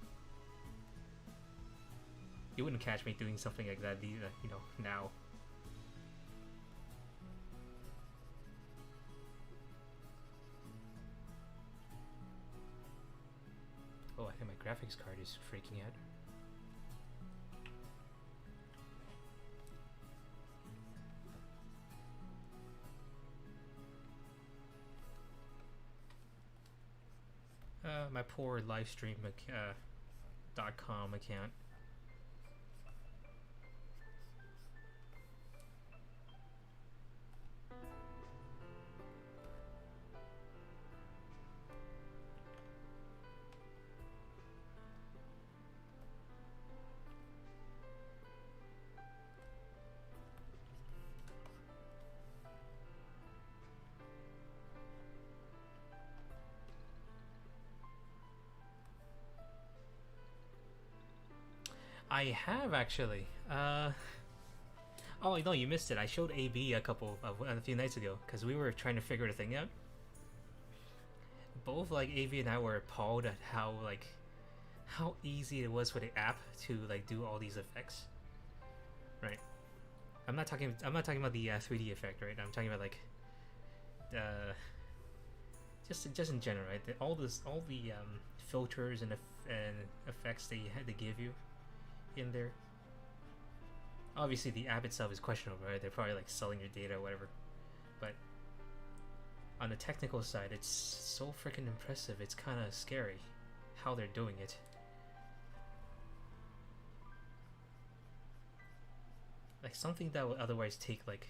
You wouldn't catch me doing something like that, you know, now. Oh, I think my graphics card is freaking out. My poor livestream.com account. I have actually. Oh no, you missed it. I showed AB a few nights ago because we were trying to figure the thing out. Both like AB and I were appalled at how easy it was for the app to like do all these effects. Right. I'm not talking about the 3D effect, right? I'm talking about like just in general, right? All the filters and effects they give you in there. Obviously the app itself is questionable, right? They're probably like selling your data or whatever, but on the technical side it's so freaking impressive. It's kind of scary how they're doing it. Like something that would otherwise take like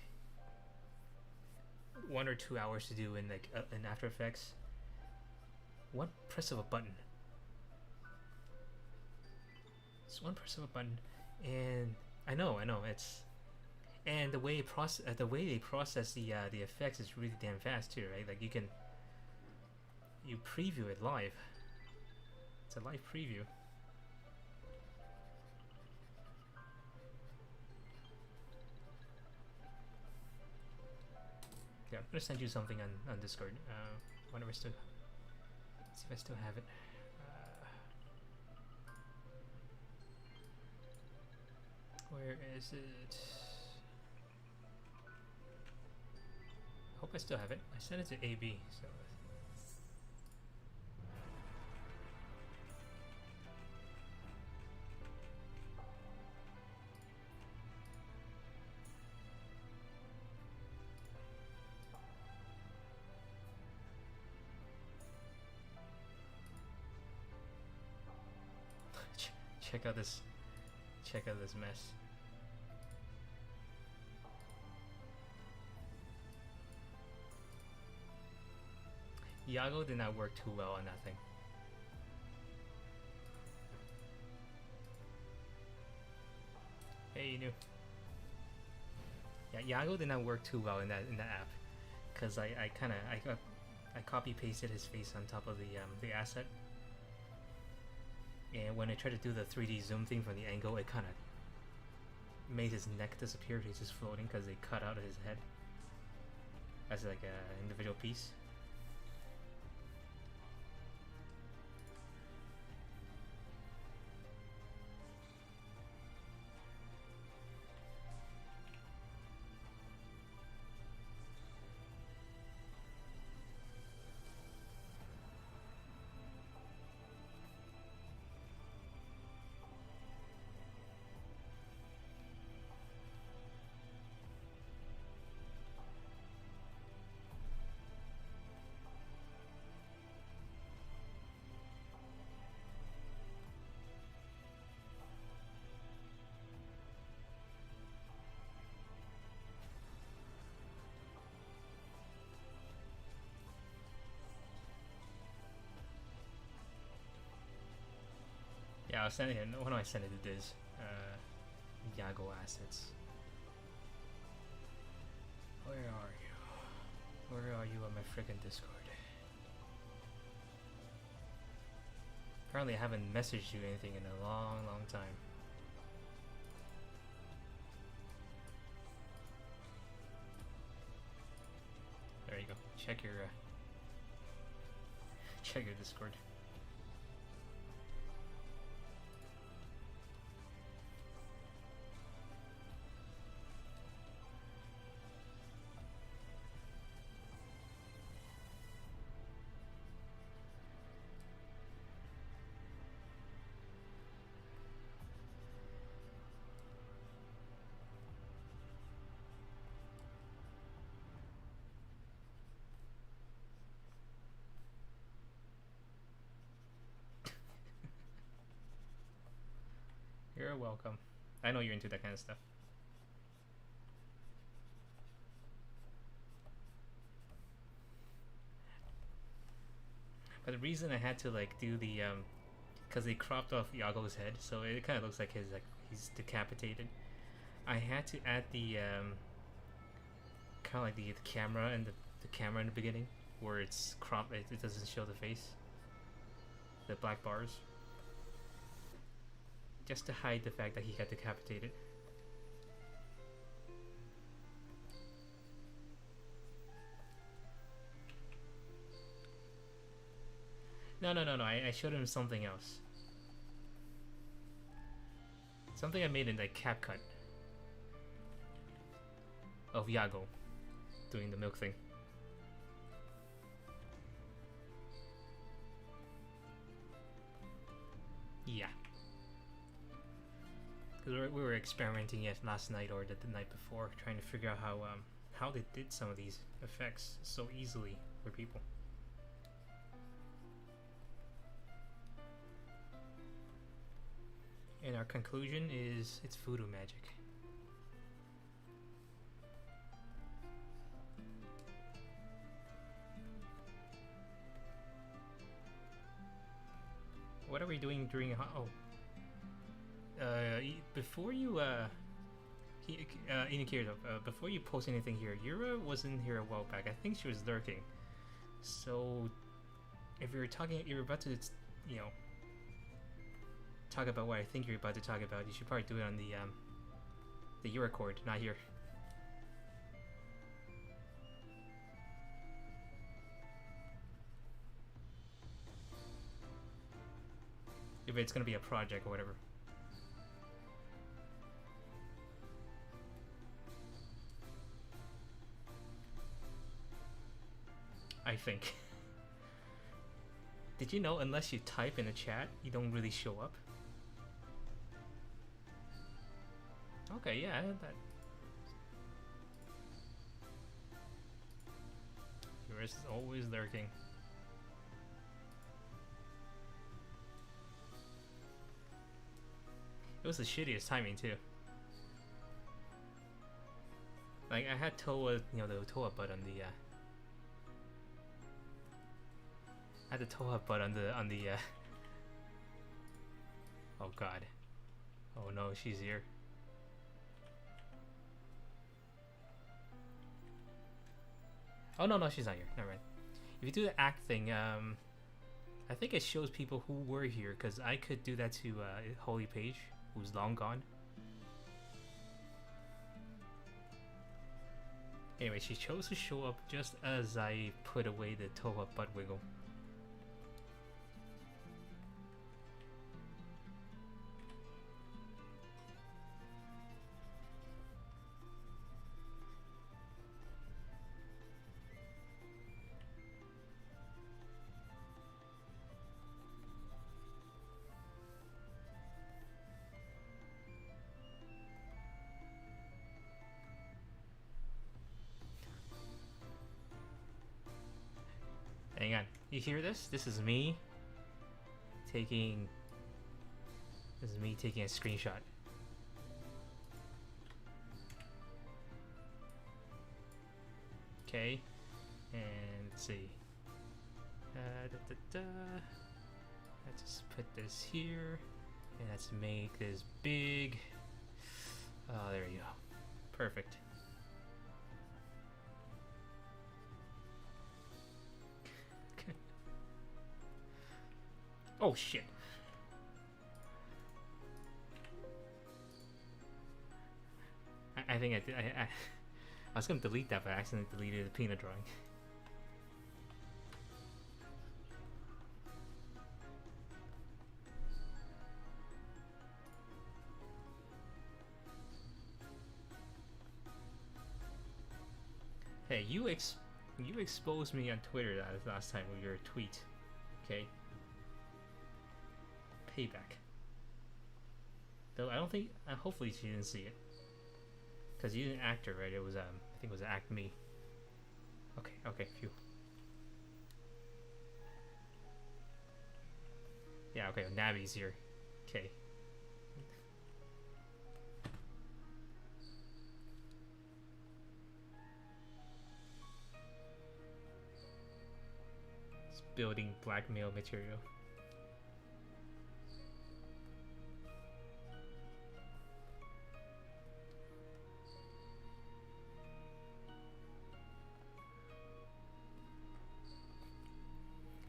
1 or 2 hours to do in like in After Effects, one press of a button. It's one press of a button, and I know it's, and the way they process the effects is really damn fast too, right? Like you preview it live. It's a live preview. Yeah, I'm gonna send you something on Discord. Whenever I still, see if I still have it. Where is it? I hope I still have it. I sent it to AB, so. Check out this mess. Yago did not work too well on that thing. Hey, you knew. Yeah, Yago did not work too well in that app, cause I copy pasted his face on top of the asset, and when I tried to do the 3D zoom thing from the angle, it kind of made his neck disappear. He's just floating because they cut out his head as like an individual piece. I'll send it. Why don't I send it to this? Yago assets. Where are you? Where are you on my freaking Discord? Apparently I haven't messaged you anything in a long, long time. There you go. Check your Discord. You're welcome. I know you're into that kind of stuff. But the reason I had to like do the because they cropped off Yago's head, so it kind of looks like he's decapitated. I had to add the kind of like the camera and the camera in the beginning where it's cropped. It doesn't show the face. The black bars. Just to hide the fact that he got decapitated. No. I showed him something else. Something I made in like CapCut of Yago doing the milk thing. Yeah. Because we were experimenting it last night or the night before, trying to figure out how they did some of these effects so easily for people. And our conclusion is it's voodoo magic. What are we doing during before you Inikiro, before you post anything here, Yura wasn't here a while back. I think she was lurking. So if you're about to, you know, talk about what I think you're about to talk about, you should probably do it on the Yura cord, not here. If it's gonna be a project or whatever. I think. Did you know unless you type in the chat, you don't really show up? Okay, yeah, I heard that. Yours is always lurking. It was the shittiest timing too. Like I had Toa, you know, the Toa butt on the I had the Toa butt on the oh god. Oh no, she's here. Oh no, she's not here. Never mind. If you do the act thing, I think it shows people who were here, because I could do that to Holy Page, who's long gone. Anyway, she chose to show up just as I put away the Toa butt wiggle. Hang on, you hear this? This is me taking a screenshot. Okay, and let's see. Let's just put this here, And let's make this big. Oh, there you go. Perfect. Okay. Oh shit. I think I was gonna delete that, but I accidentally deleted the peanut drawing. Hey, you exposed me on Twitter that last time with your tweet, okay? Payback. Though I don't think, hopefully she didn't see it, because you didn't act her, right? It was I think it was act me. Okay, okay, phew. Yeah, okay, Navi's here. Okay. Building blackmail material.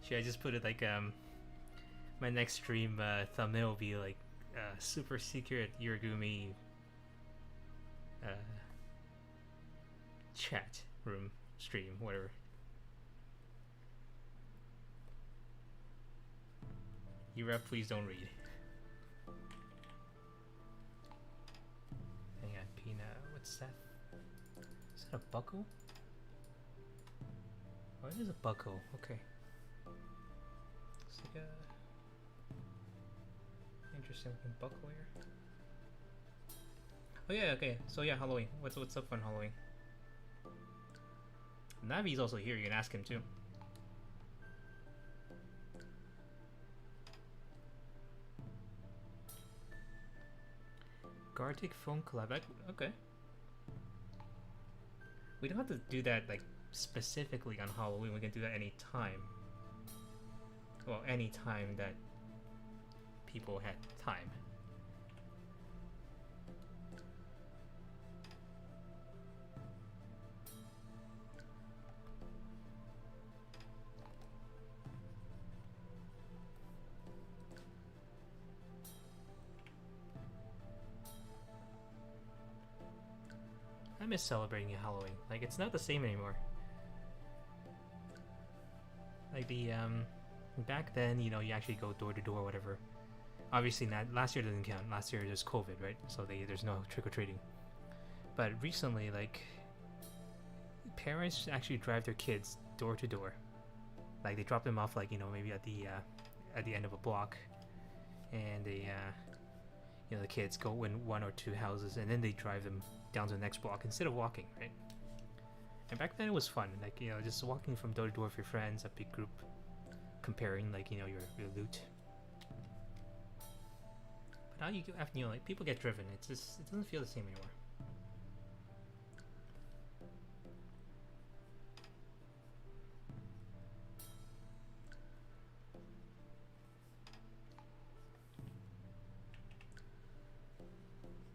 Should I just put it like my next stream thumbnail will be like super secret Yorigumi chat room stream, whatever. Europe, please don't read. Hang on, Pina. What's that? Is that a buckle? Oh, it is a buckle. Okay. It's like a interesting looking buckle here. Oh yeah, okay. So yeah, Halloween. What's up on Halloween? Navi's also here. You can ask him too. Gartic phone collab. Okay. We don't have to do that like specifically on Halloween. We can do that any time. Well, any time that people had time. I miss celebrating Halloween. Like, it's not the same anymore. Like the back then, you know, you actually go door to door or whatever. Obviously not, last year doesn't count. Last year there's COVID, right? So there's no trick-or-treating. But recently, like, parents actually drive their kids door to door. Like, they drop them off, like, you know, maybe at the end of a block, and they you know, the kids go in one or two houses, and then they drive them down to the next block instead of walking, right? And back then it was fun, like, you know, just walking from door to door with your friends, a big group, comparing, like, you know, your loot. But now you know, like, people get driven. It's just, it doesn't feel the same anymore.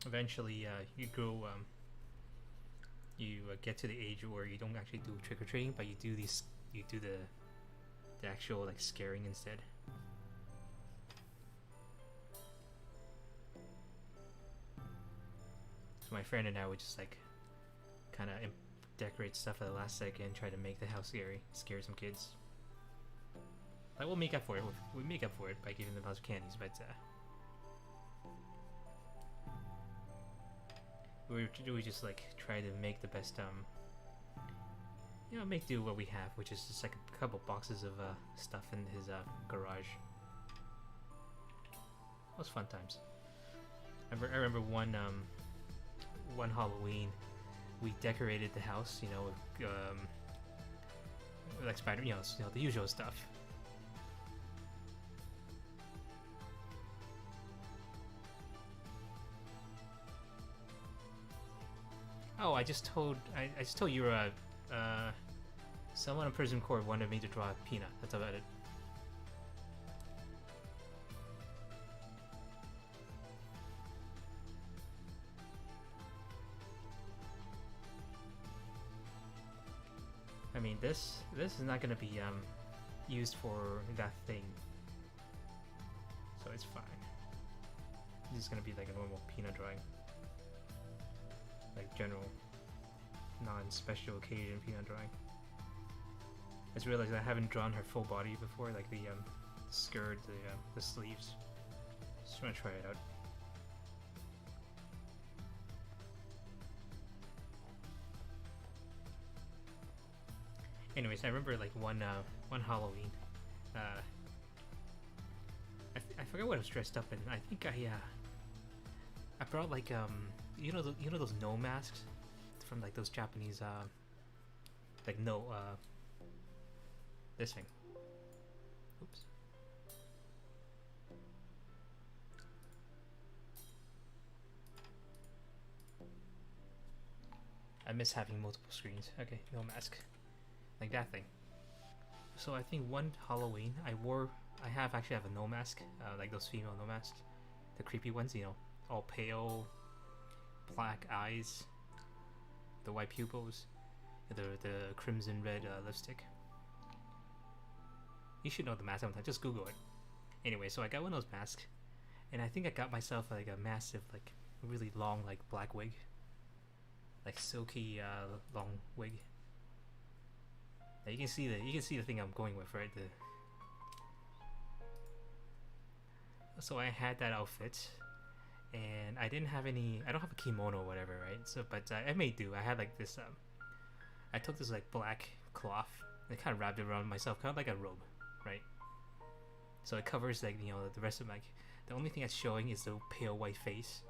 Eventually, you grow. You get to the age where you don't actually do trick or treating, but you do these. You do the actual, like, scaring instead. So my friend and I would just, like, kind of decorate stuff at the last second, try to make the house scare some kids. Like, we'll make up for it. We make up for it by giving them lots of candies, but we just, like, try to make the best, you know, make do what we have, which is just like a couple boxes of stuff in his garage. It was fun times. I remember one Halloween, we decorated the house, you know, with like spider, you know, the usual stuff. Oh, I just told you someone on Prison Court wanted me to draw a peanut. That's about it. I mean, this is not gonna be used for that thing, so it's fine. This is gonna be like a normal peanut drawing, like general, non-special occasion peanut drawing. I just realized I haven't drawn her full body before, like the skirt, the sleeves. Just wanna try it out. Anyways, I remember like one Halloween. I forgot what I was dressed up in. I think I brought like you know those no masks from like those Japanese like no this thing. Oops. I miss having multiple screens. Okay, no mask. Like that thing. So I think one Halloween I actually have a no mask, like those female no masks, the creepy ones, you know, all pale, black eyes, the white pupils, the crimson red lipstick. You should know the mask sometime, just Google it. Anyway, so I got one of those masks, and I think I got myself like a massive, like really long, like black wig, like silky long wig. Now you can see the thing I'm going with, right? So I had that outfit, and I don't have a kimono or whatever, right? So, but I may do. I had like this. I took this like black cloth and kind of wrapped it around myself, kind of like a robe, right? So it covers like, you know, the rest of my. The only thing that's showing is the pale white face,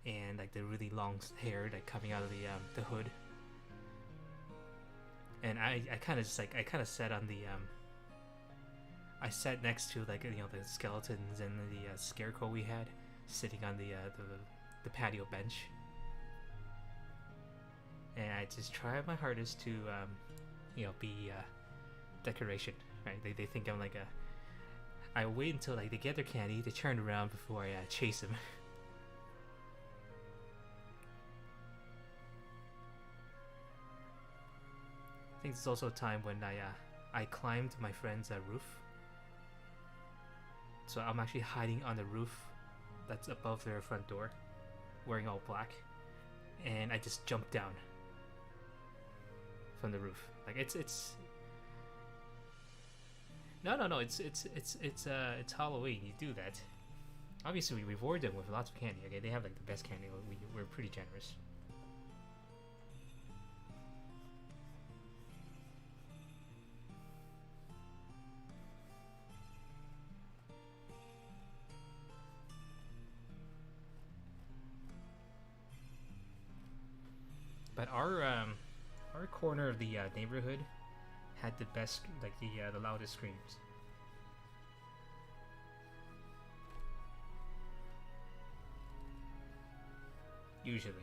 and like the really long hair like coming out of the hood. And I kind of sat on the I sat next to, like, you know, the skeletons and the scarecrow we had sitting on the patio bench, and I just tried my hardest to you know, be decoration, right? They think I'm like I wait until like they get their candy, they turn around before I chase them. I think it's also a time when I climbed my friend's roof. So I'm actually hiding on the roof that's above their front door, wearing all black, and I just jumped down from the roof. Like it's no, it's Halloween. You do that. Obviously, we reward them with lots of candy. Okay, they have like the best candy. We're pretty generous. But our corner of the neighborhood had the best, like the loudest screams. Usually.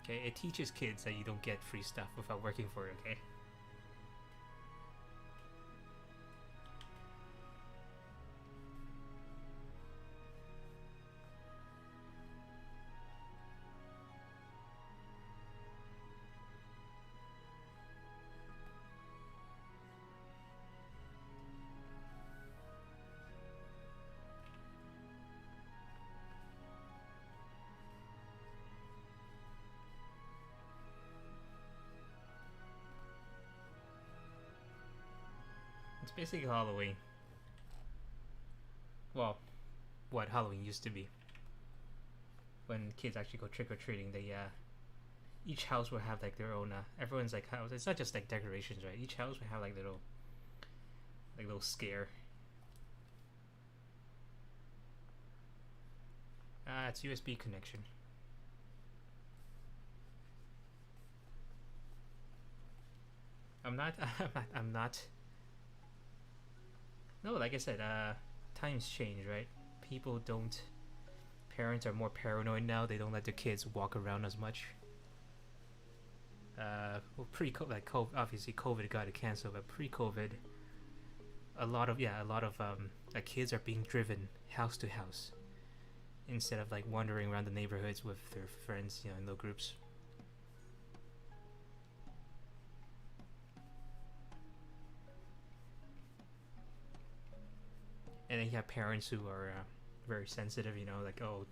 Okay, it teaches kids that you don't get free stuff without working for it, okay? It's basically Halloween. Well, what Halloween used to be. When kids actually go trick-or-treating, they each house will have like their own everyone's like house. It's not just like decorations, right? Each house will have like little scare. It's USB connection. I'm not. No, like I said, times change, right? People don't. Parents are more paranoid now. They don't let their kids walk around as much. Well, pre-COVID, like obviously COVID got it canceled, but pre-COVID, a lot of like kids are being driven house to house instead of like wandering around the neighborhoods with their friends, you know, in little groups. And then you have parents who are very sensitive, you know, like, oh,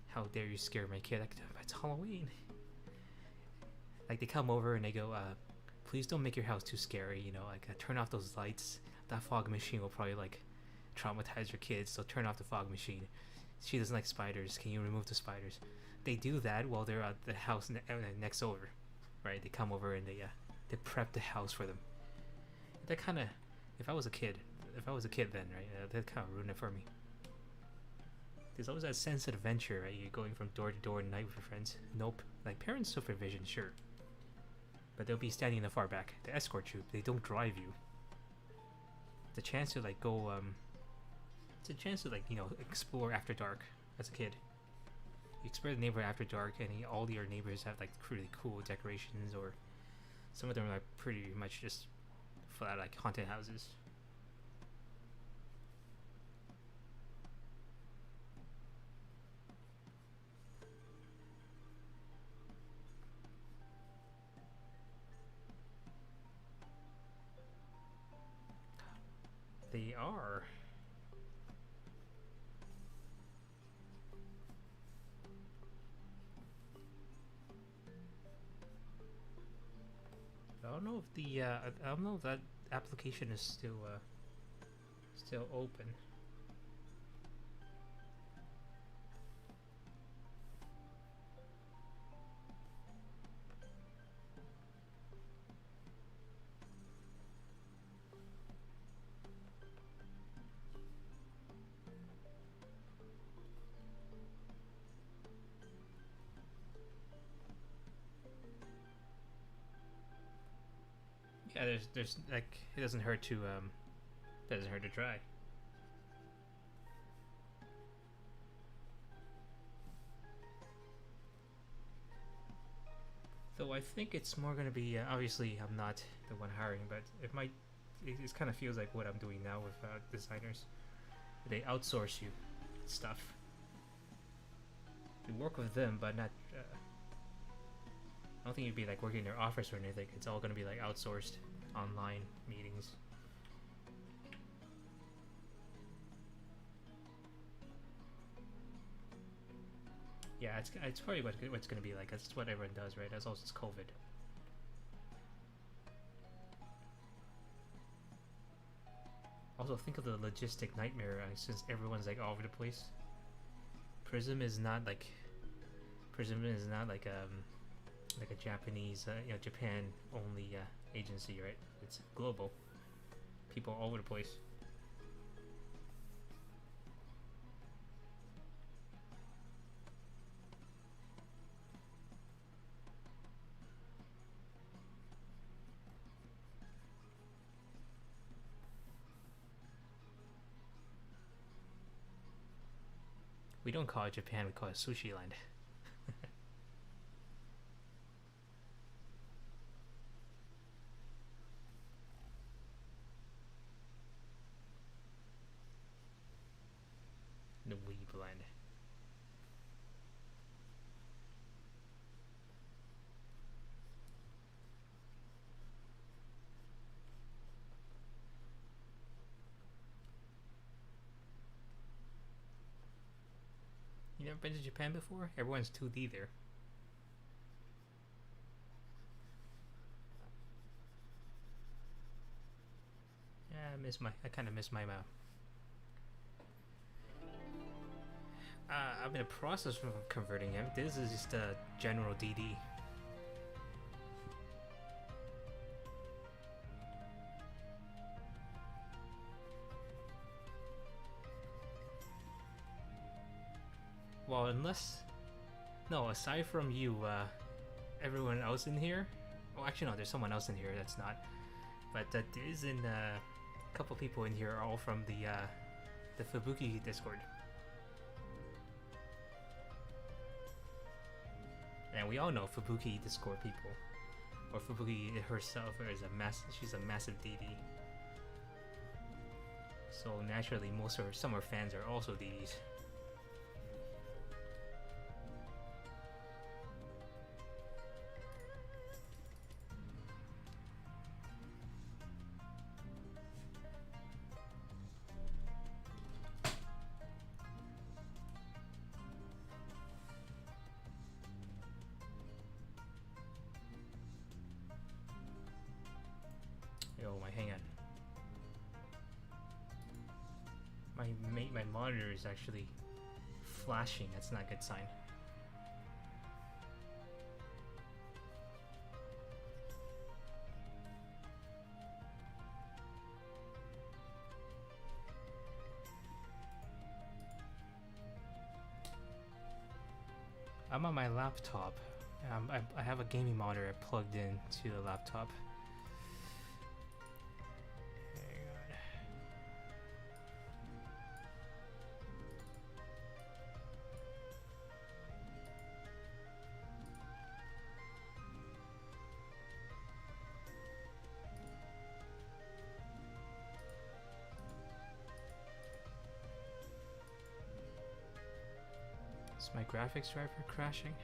how dare you scare my kid? Like, it's Halloween. Like, they come over and they go, please don't make your house too scary, you know, like, turn off those lights. That fog machine will probably, like, traumatize your kids, so turn off the fog machine. She doesn't like spiders. Can you remove the spiders? They do that while they're at the house next over, right? They come over and they prep the house for them. That kind of, if I was a kid then, right, that kind of ruined it for me. There's always that sense of adventure, right? You're going from door to door at night with your friends. Nope. Like, parent supervision, sure. But they'll be standing in the far back. The escort you. They don't drive you. The chance to, like, go, it's a chance to, like, you know, explore after dark as a kid. You explore the neighborhood after dark, and all your neighbors have, like, really cool decorations, or some of them are pretty much just flat, like, haunted houses. They are. I don't know if the I don't know if that application is still open. Yeah, there's like, it doesn't hurt to try. Though I think it's more gonna be obviously I'm not the one hiring, but it might. It kind of feels like what I'm doing now with designers. They outsource you stuff. You work with them, but not. I don't think you'd be like working in their office or anything. It's all gonna be like outsourced online meetings. Yeah, it's probably what's gonna be like. That's what everyone does, right? That's also just COVID. Also, think of the logistic nightmare since everyone's like all over the place. Prism is not like like a Japanese, you know, Japan only agency, right? It's global. People all over the place. We don't call it Japan, we call it Sushi Land. The Weeb Land. You never been to Japan before? Everyone's 2D there. Yeah, I kind of miss my mouth. I'm in the process of converting him. This is just a general DD. Well, no, aside from you, everyone else in here. Oh, actually, no, there's someone else in here that's not. But there is a couple people in here are all from the Fubuki Discord. And we all know Fubuki Discord people, or Fubuki herself is she's a massive DD. So naturally, some of her fans are also DDs. monitor is actually flashing. That's not a good sign. I'm on my laptop. I have a gaming monitor plugged in to the laptop. Hang on. Is my graphics driver crashing?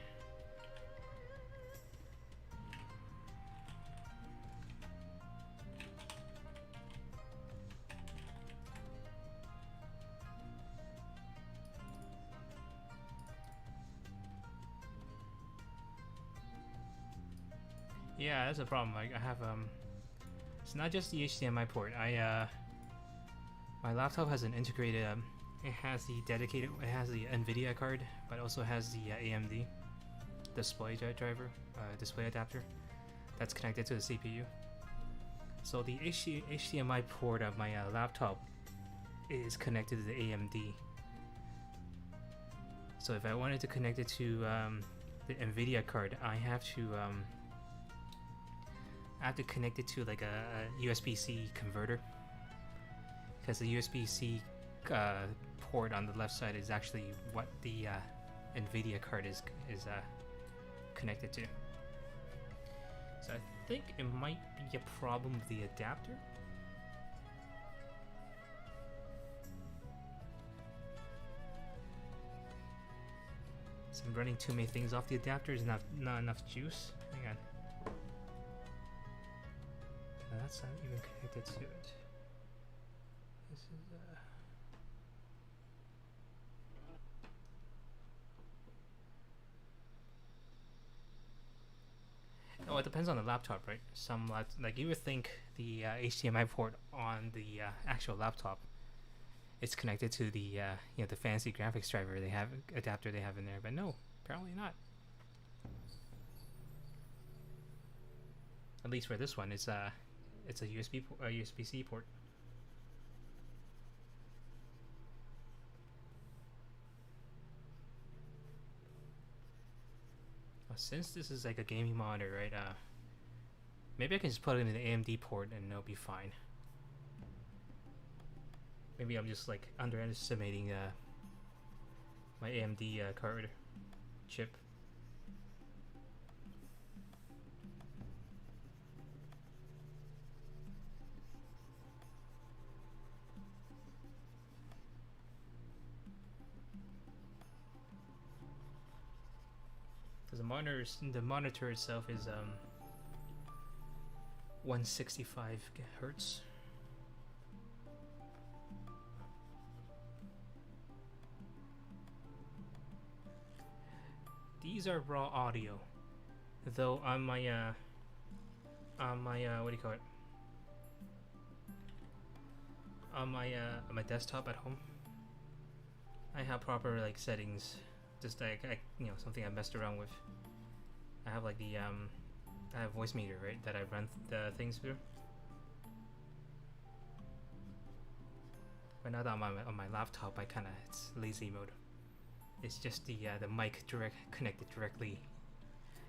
Yeah, that's a problem. Like I have it's not just the HDMI port. My laptop has an integrated it has the NVIDIA card, but also has the AMD display driver, display adapter that's connected to the CPU. So the HDMI port of my laptop is connected to the AMD. So if I wanted to connect it to the NVIDIA card, I have to connect it to like a USB-C converter, because the USB-C port on the left side is actually what the NVIDIA card is connected to. So I think it might be a problem with the adapter. So I'm running too many things off the adapter. There's not enough juice. Hang on. That's not even connected to it. This is oh, it depends on the laptop, right? Like you would think the HDMI port on the actual laptop is connected to the the fancy graphics driver adapter they have in there, but no, apparently not. At least for this one, it's a USB-C port. Since this is like a gaming monitor, right? Maybe I can just plug it in the AMD port and it'll be fine. Maybe I'm just like underestimating my AMD card chip. The monitor itself is 165 hertz. These are raw audio, though on my what do you call it? On my desktop at home, I have proper like settings. Just like something I messed around with. I have like the I have voice meter, right, that I run the things through. But not on my laptop. It's lazy mode. It's just the mic connected directly.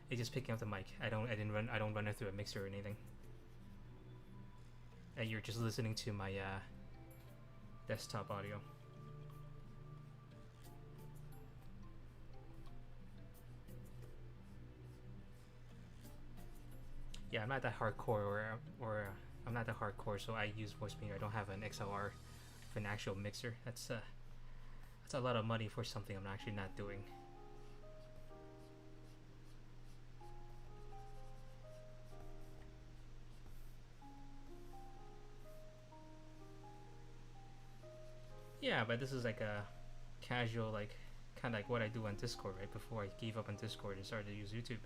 It's just picking up the mic. I don't run it through a mixer or anything. And you're just listening to my desktop audio. Yeah, I'm not that hardcore, or I'm not that hardcore, so I use voice meter. I don't have an XLR for an actual mixer. That's a lot of money for something I'm actually not doing. Yeah, but this is like a casual, like kind of like what I do on Discord, right? Before I gave up on Discord and started to use YouTube.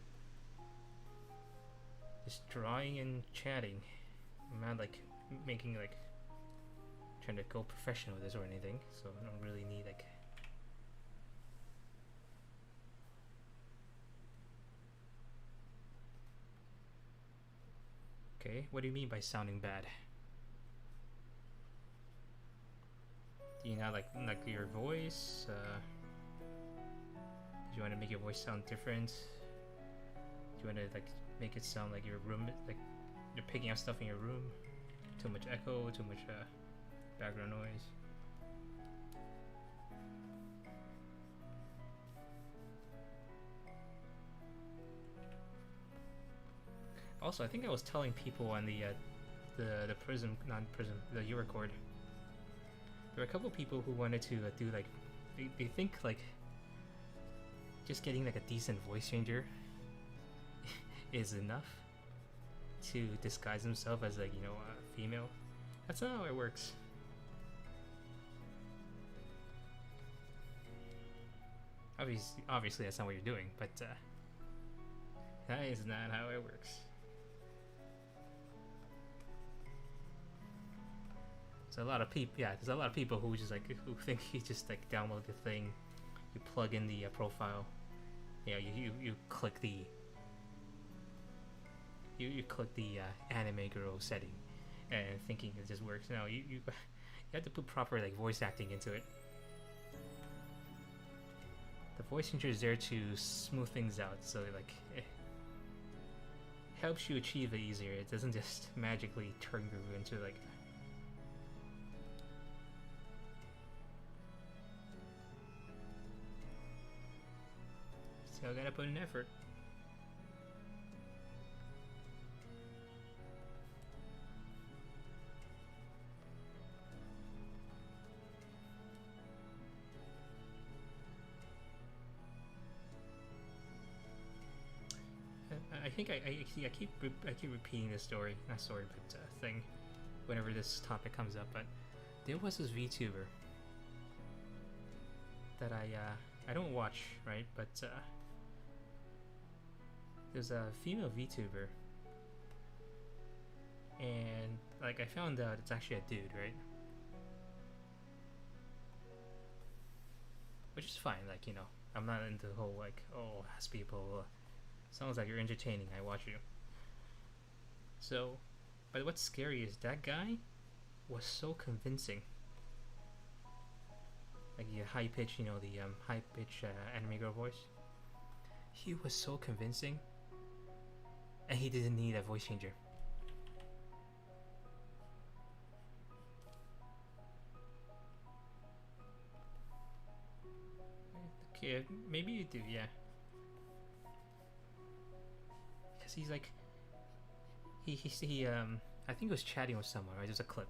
Just drawing and chatting. I'm not like making like trying to go professional with this or anything, so I don't really need like. Okay, what do you mean by sounding bad? Do you not like your voice? Do you want to make your voice sound different? Do you want to like make it sound like your room, like you're picking out stuff in your room? Too much echo, too much background noise. Also, I think I was telling people on the Prism, not Prism, the Urecord. There were a couple people who wanted to do like, they think like just getting like a decent voice changer is enough to disguise himself as like, you know, a female. That's not how it works. Obviously that's not what you're doing, but that is not how it works. There's a lot of people, yeah, there's a lot of people who just like, who think you just like download the thing, you plug in the profile, you know, you click the you click the anime girl setting and thinking it just works. No, you have to put proper like voice acting into it. The voice changer is there to smooth things out, so like it helps you achieve it easier. It doesn't just magically turn you into like. Still gotta put in effort. I think I keep repeating this story, not story, but thing, whenever this topic comes up. But there was this VTuber that I don't watch, right? But there's a female VTuber, and like I found out it's actually a dude, right? Which is fine, like, you know, I'm not into the whole like, oh, ass people. Sounds like you're entertaining, I watch you. So, but what's scary is that guy was so convincing. Like the high pitch, you know, the high pitch anime girl voice. He was so convincing, and he didn't need a voice changer. Okay, maybe you do, yeah. Because he's like, he I think he was chatting with someone, right? There's a clip.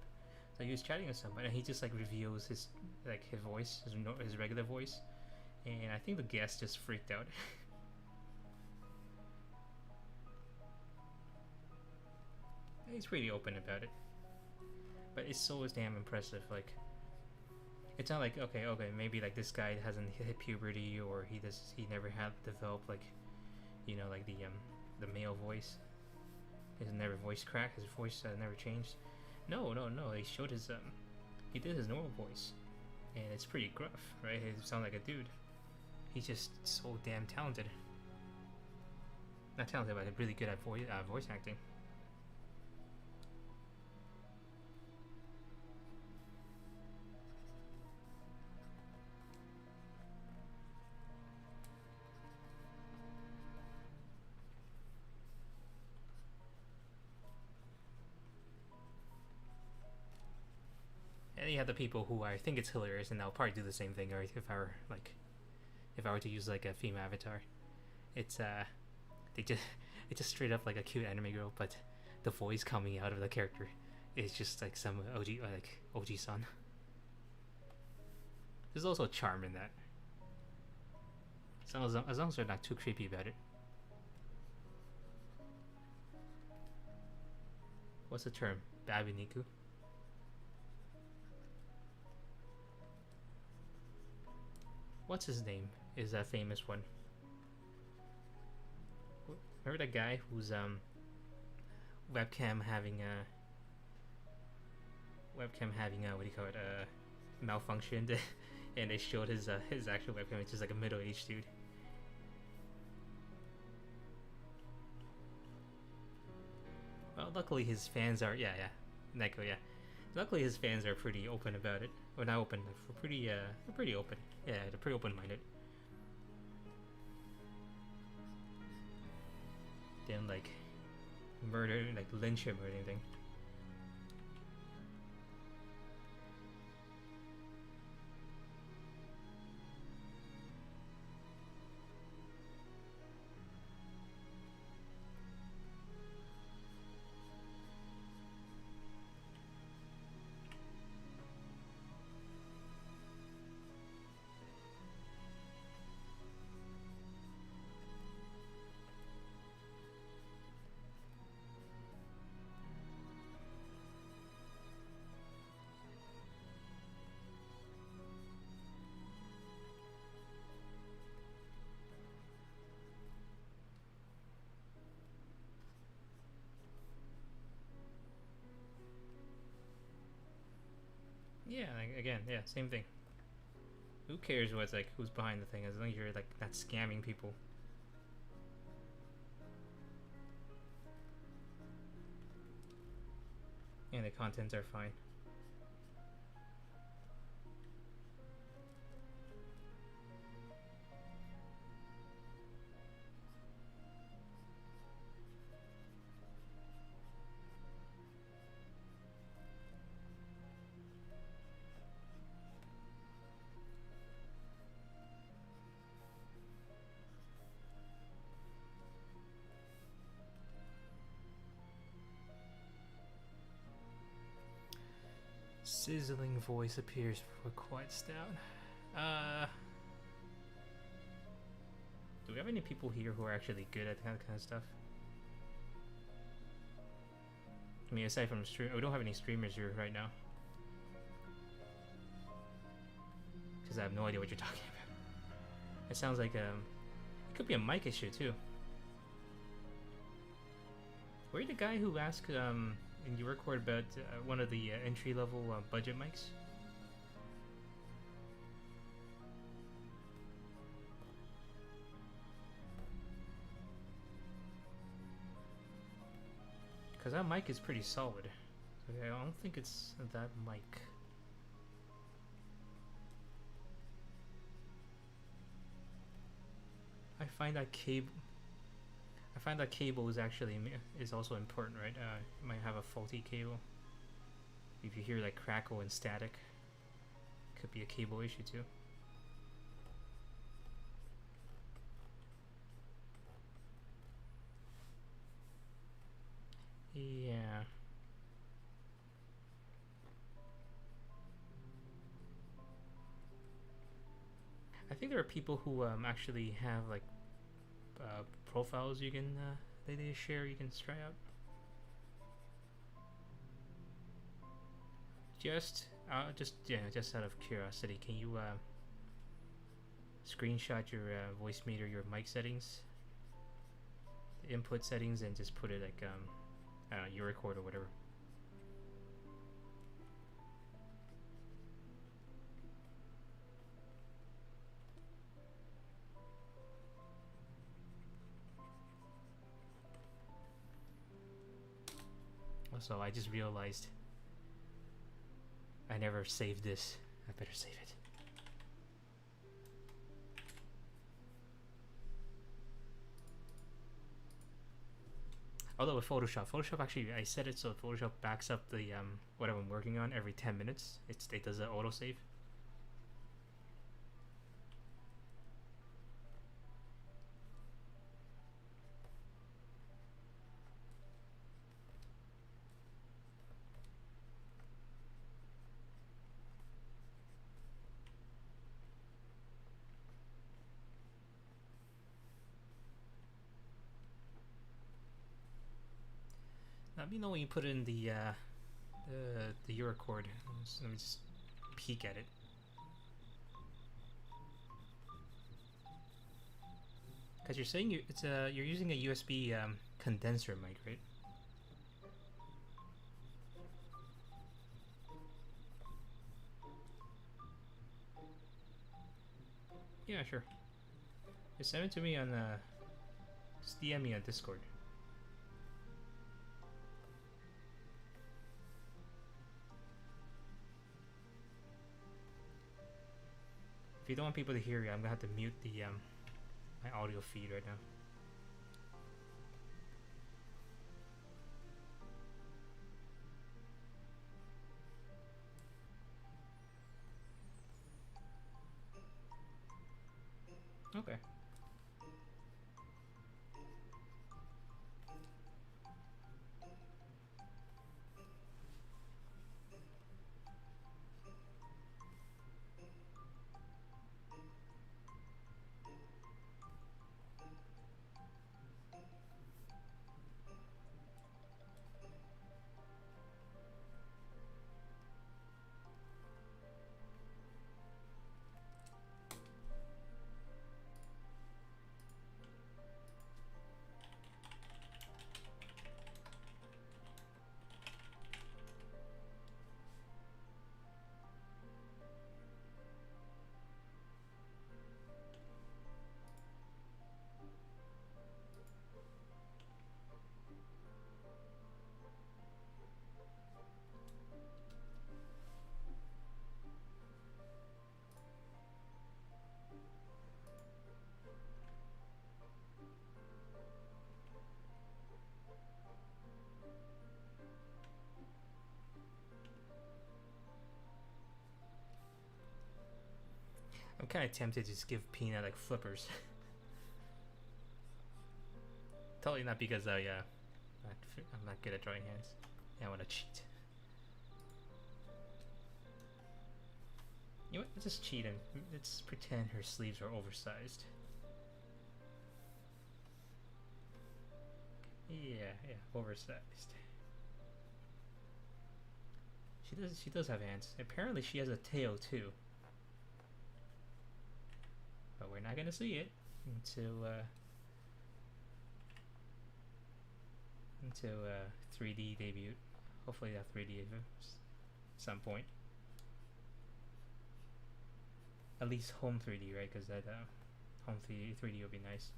So he was chatting with someone, and he just like reveals his voice, his regular voice, and I think the guest just freaked out. He's pretty open about it, but it's so damn impressive. Like, it's not like okay, maybe like this guy hasn't hit puberty, or he never had developed like, you know, like the male voice. His never voice cracked. His voice never changed. No. He showed his he did his normal voice, and it's pretty gruff, right? He sounds like a dude. He's just so damn talented. Not talented, but really good at voice acting. And you have the people who I think it's hilarious, and I'll probably do the same thing. Or if I were to use like a female avatar, it's it's just straight up like a cute anime girl, but the voice coming out of the character is just like some OG son. There's also a charm in that, so as long as they're not too creepy about it. What's the term? Babiniku? What's his name? Is that famous one? Remember that guy who's webcam having a webcam having what do you call it, malfunctioned, and they showed his actual webcam, which is like a middle-aged dude. Well, luckily his fans are Neko, yeah. Luckily his fans are pretty open about it. Well, not open, they're pretty open. Yeah, they're pretty open-minded. They don't like murder, like lynch him or anything. Yeah, like, again, yeah, same thing. Who cares what's like who's behind the thing as long as you're like not scamming people. And the contents are fine. Sizzling voice appears before quiets down. Do we have any people here who are actually good at that kind of stuff? I mean, aside from stream, we don't have any streamers here right now. Because I have no idea what you're talking about. It sounds like it could be a mic issue too. Were you the guy who asked in your record about one of the entry-level budget mics? Because that mic is pretty solid. So I don't think it's that mic. I find that cable is also important, right? You might have a faulty cable. If you hear like crackle and static, could be a cable issue too. Yeah. I think there are people who actually have like profiles you can they share, you can try out. Just out of curiosity, can you screenshot your voice meter, your mic settings, the input settings, and just put it like I don't know, your record or whatever. Also, I just realized I never saved this. I better save it. Although with Photoshop actually, I set it so Photoshop backs up the whatever I'm working on every 10 minutes. It does an autosave. Let me know when you put in the Eurocord. Let me just peek at it. Because you're saying you're using a USB condenser mic, right? Yeah, sure. Just send it to me on just DM me on Discord. If you don't want people to hear you, I'm gonna have to mute the my audio feed right now. Okay. I'm kind of tempted to just give Peanut like flippers. Totally not because I'm not good at drawing hands. Yeah, I want to cheat. You know what? Let's just cheat and let's pretend her sleeves are oversized. Yeah, oversized. She does have hands. Apparently she has a tail too. But we're not gonna see it until 3D debut. Hopefully that 3D at some point. At least home 3D, right? Because that home 3D would be nice.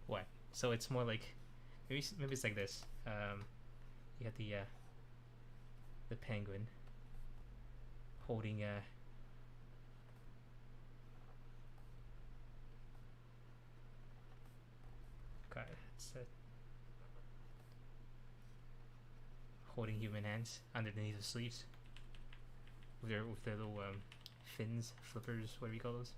What? So it's more like maybe it's like this. You have the penguin holding a. God, it's holding human hands underneath the sleeves with their little fins, flippers, whatever you call those.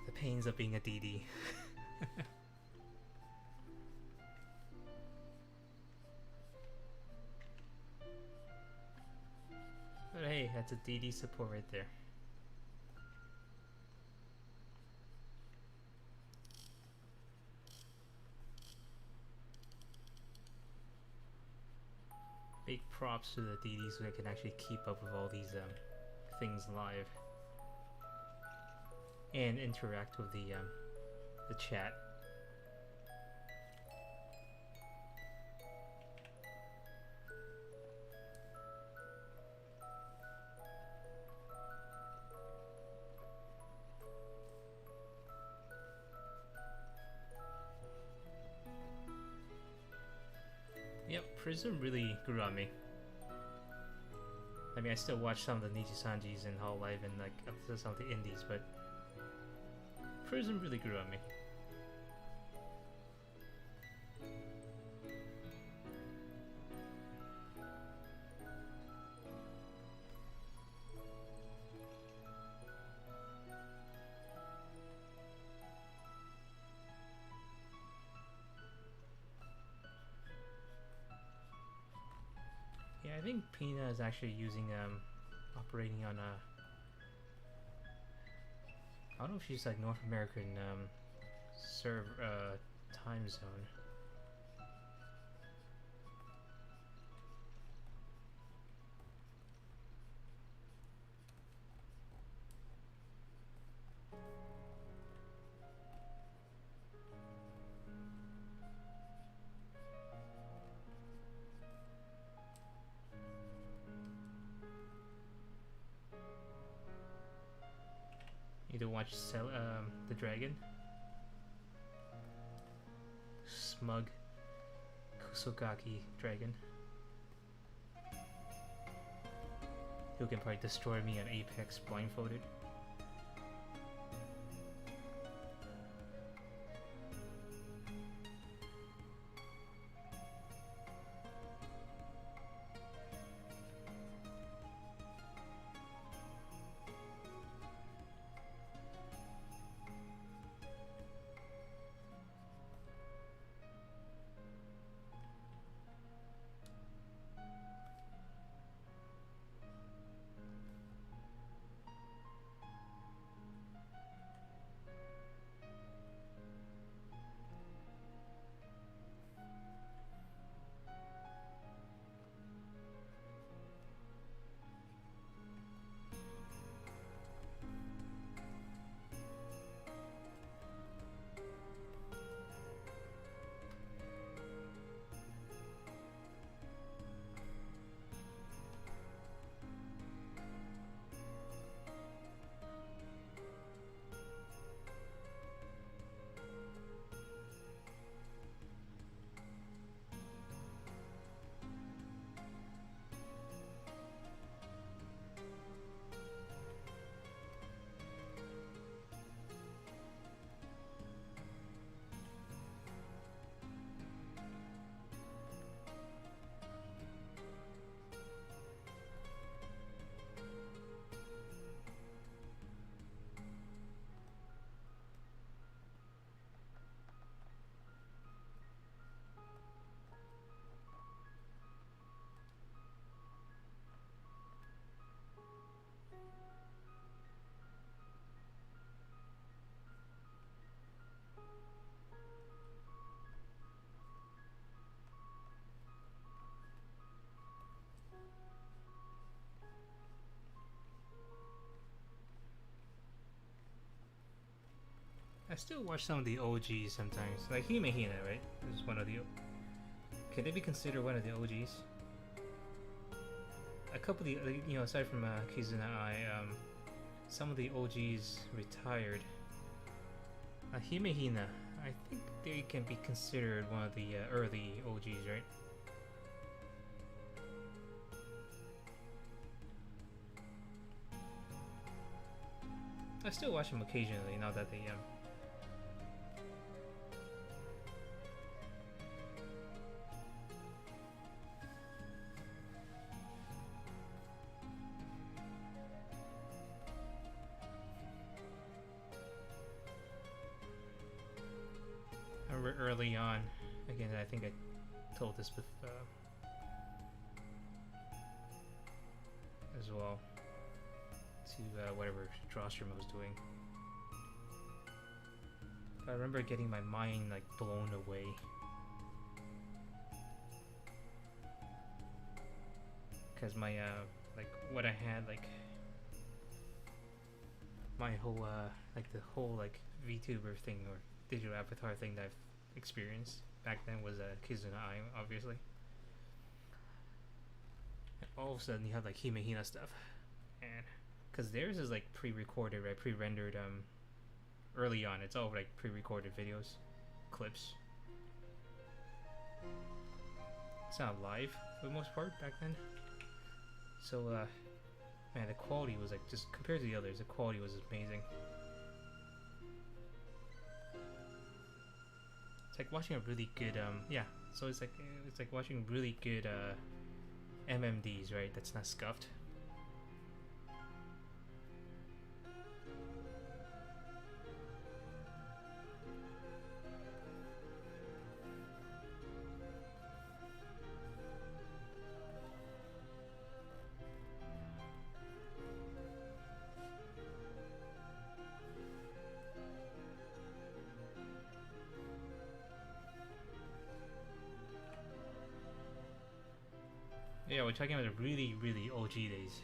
The pains of being a DD. But hey, that's a DD support right there. Big props to the DDs so they can actually keep up with all these things live and interact with the chat. Prism really grew on me. I mean, I still watch some of the Nichisanjis and Hololive and like some of the indies, but Prism really grew on me. Yeah, I think Pina is actually using operating on a, I don't know if she's like North American time zone. You to watch the dragon. Smug Kusogaki dragon. Who can probably destroy me on Apex blindfolded. I still watch some of the OGs sometimes, like Himehina, right? Is one of the. Can they be considered one of the OGs? A couple of the, you know, aside from Kizuna Ai, some of the OGs retired. Himehina, I think they can be considered one of the early OGs, right? I still watch them occasionally now that they I remember early on, again, I think I told this before as well, to whatever drawstream I was doing. I remember getting my mind like blown away. Because my like what I had, like my whole like the whole like VTuber thing or digital avatar thing that I've experienced back then was Kizuna Ai, obviously. And all of a sudden you have like Himehina stuff, and because theirs is like pre-recorded, right? Pre-rendered early on. It's all like pre-recorded videos, clips. It's not live for the most part back then. So man, the quality was like, just compared to the others, the quality was amazing. It's like watching a really good yeah. So it's like watching really good MMDs, right? That's not scuffed. Yeah, we're talking about the really, really OG days.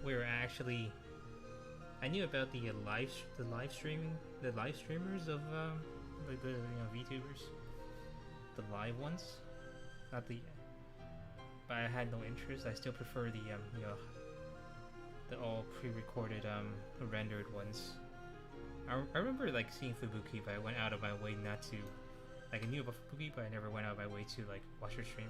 We were actually. I knew about the live streamers of like the VTubers, the live ones, not the. But I had no interest. I still prefer the the all pre-recorded rendered ones. I remember like seeing Fubuki, but I went out of my way not to. Like I knew about Fubuki, but I never went out of my way to like watch her stream.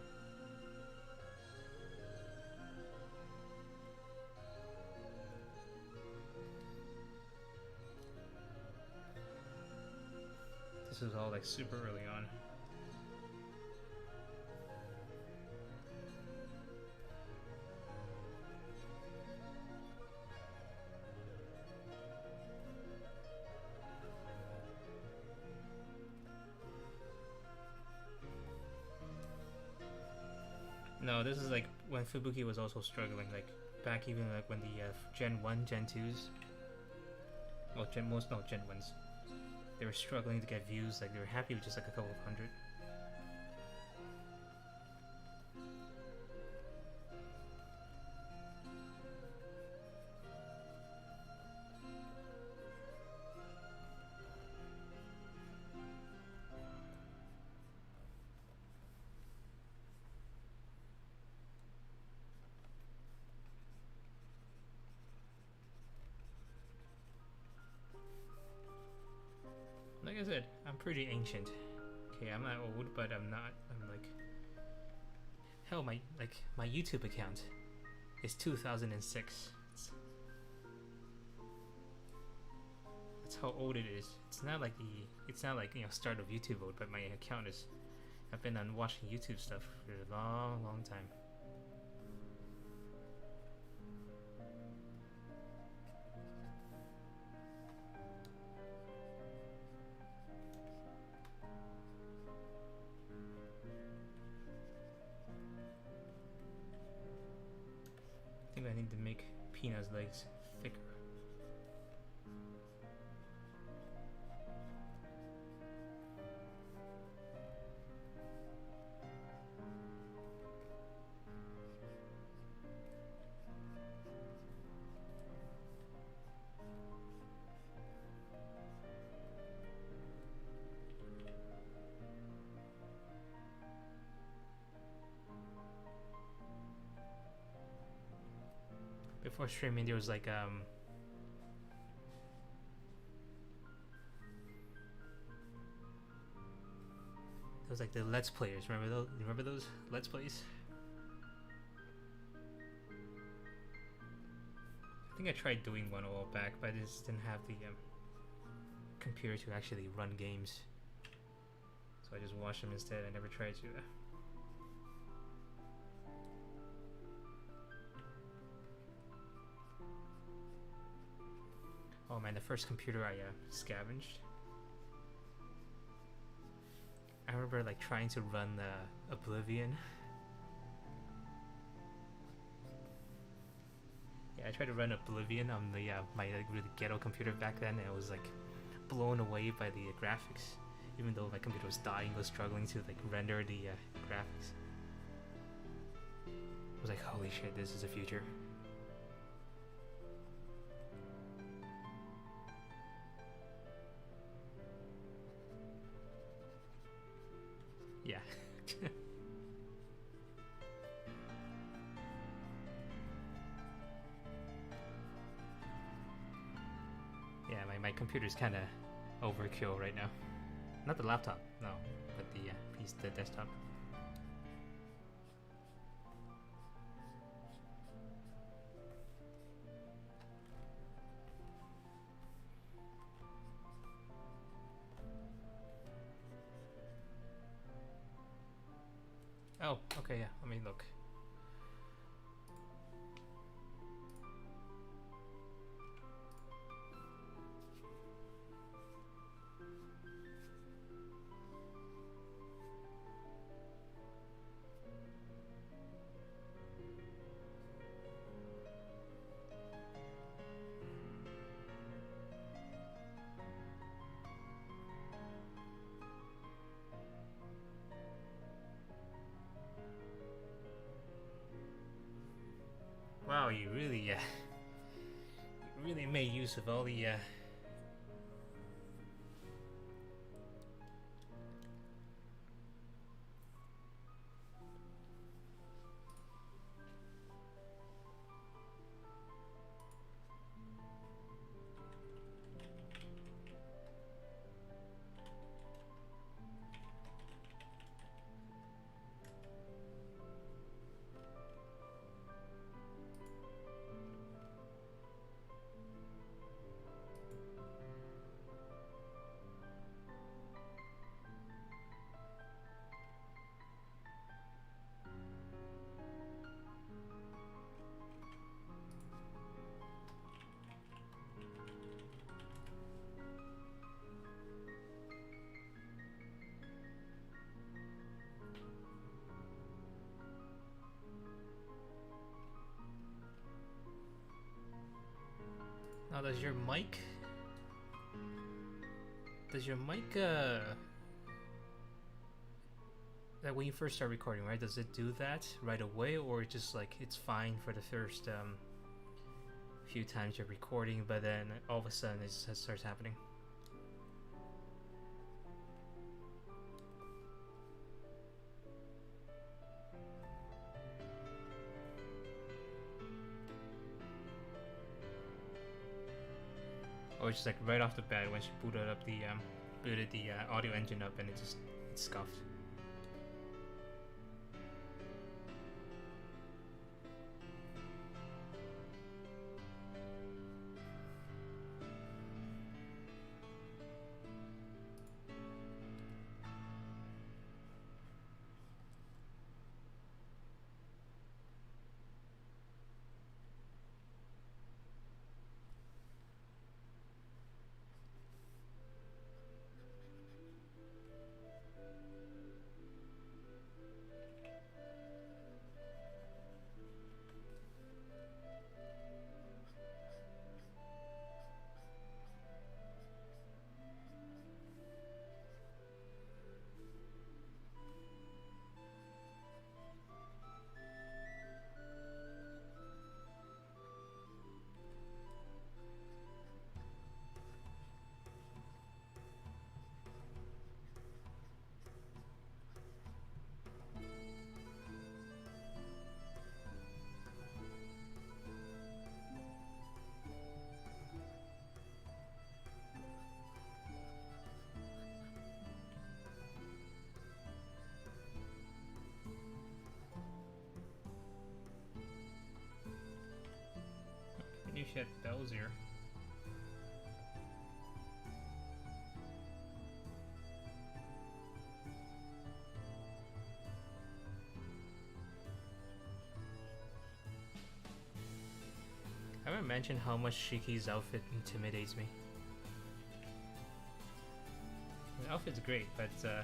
This was all like super early on. No, this is like when Fubuki was also struggling, like back even like when the Gen 1, Gen 2s, well, Gen 1s, they were struggling to get views, like they were happy with just like a couple of hundred. Like I said, I'm pretty ancient. Okay, I'm not old, but I'm like, hell, my YouTube account is 2006. That's how old it is. It's not like start of YouTube old, but my account is. I've been on watching YouTube stuff for a long, long time. I think I need to make Pina's legs thicker. Before streaming, there was like there was like the Let's Players. Remember those? Remember those Let's Plays? I think I tried doing one a while back, but I just didn't have the computer to actually run games, so I just watched them instead. I never tried to. Oh man, the first computer I scavenged. I remember like trying to run Oblivion. Yeah, I tried to run Oblivion on the my like, really ghetto computer back then, and I was like blown away by the graphics. Even though my computer was dying, I was struggling to like render the graphics. I was like, holy shit, this is the future. Yeah. computer's kind of overkill right now. Not the laptop, no, but the piece, the desktop. Oh, okay, yeah. Let me look. Wow, you really made use of all the Now, does your mic that when you first start recording, right, does it do that right away, or just like it's fine for the first few times you're recording, but then all of a sudden it starts happening? Or just like right off the bat, once you booted the audio engine up, and it scuffed. You hit bells here. I haven't mentioned how much Shiki's outfit intimidates me. The outfit's great, but alright,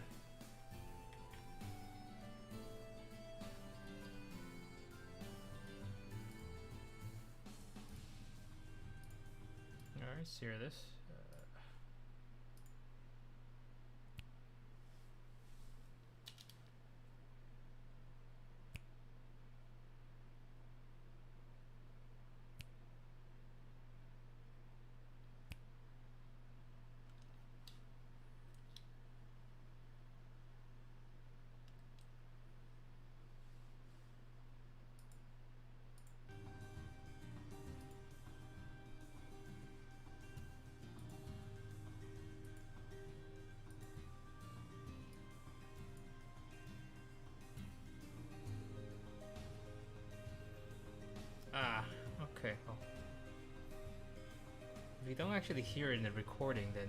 let's hear this. we don't actually hear it in the recording, then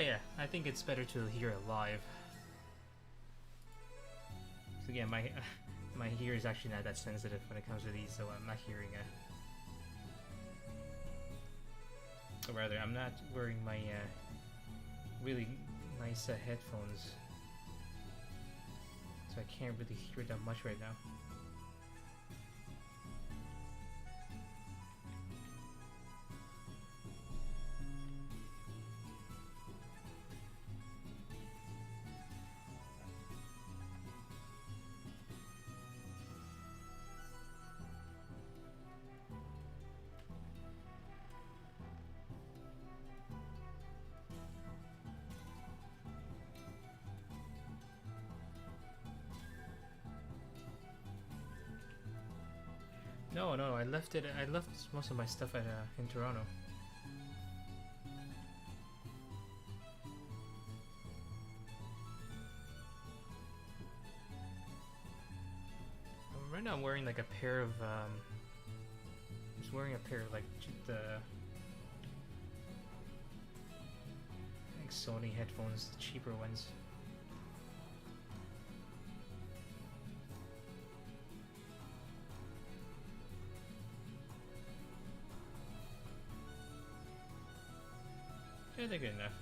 yeah, I think it's better to hear it live. So yeah, my my ear is actually not that sensitive when it comes to these, so I'm not hearing it. Or rather, I'm not wearing my really nice headphones, so I can't really hear that much right now. No, I left it. I left most of my stuff at in Toronto. Right now, I'm wearing like a pair of. Just wearing a pair of like the like Sony headphones, the cheaper ones. Yeah, they're good enough.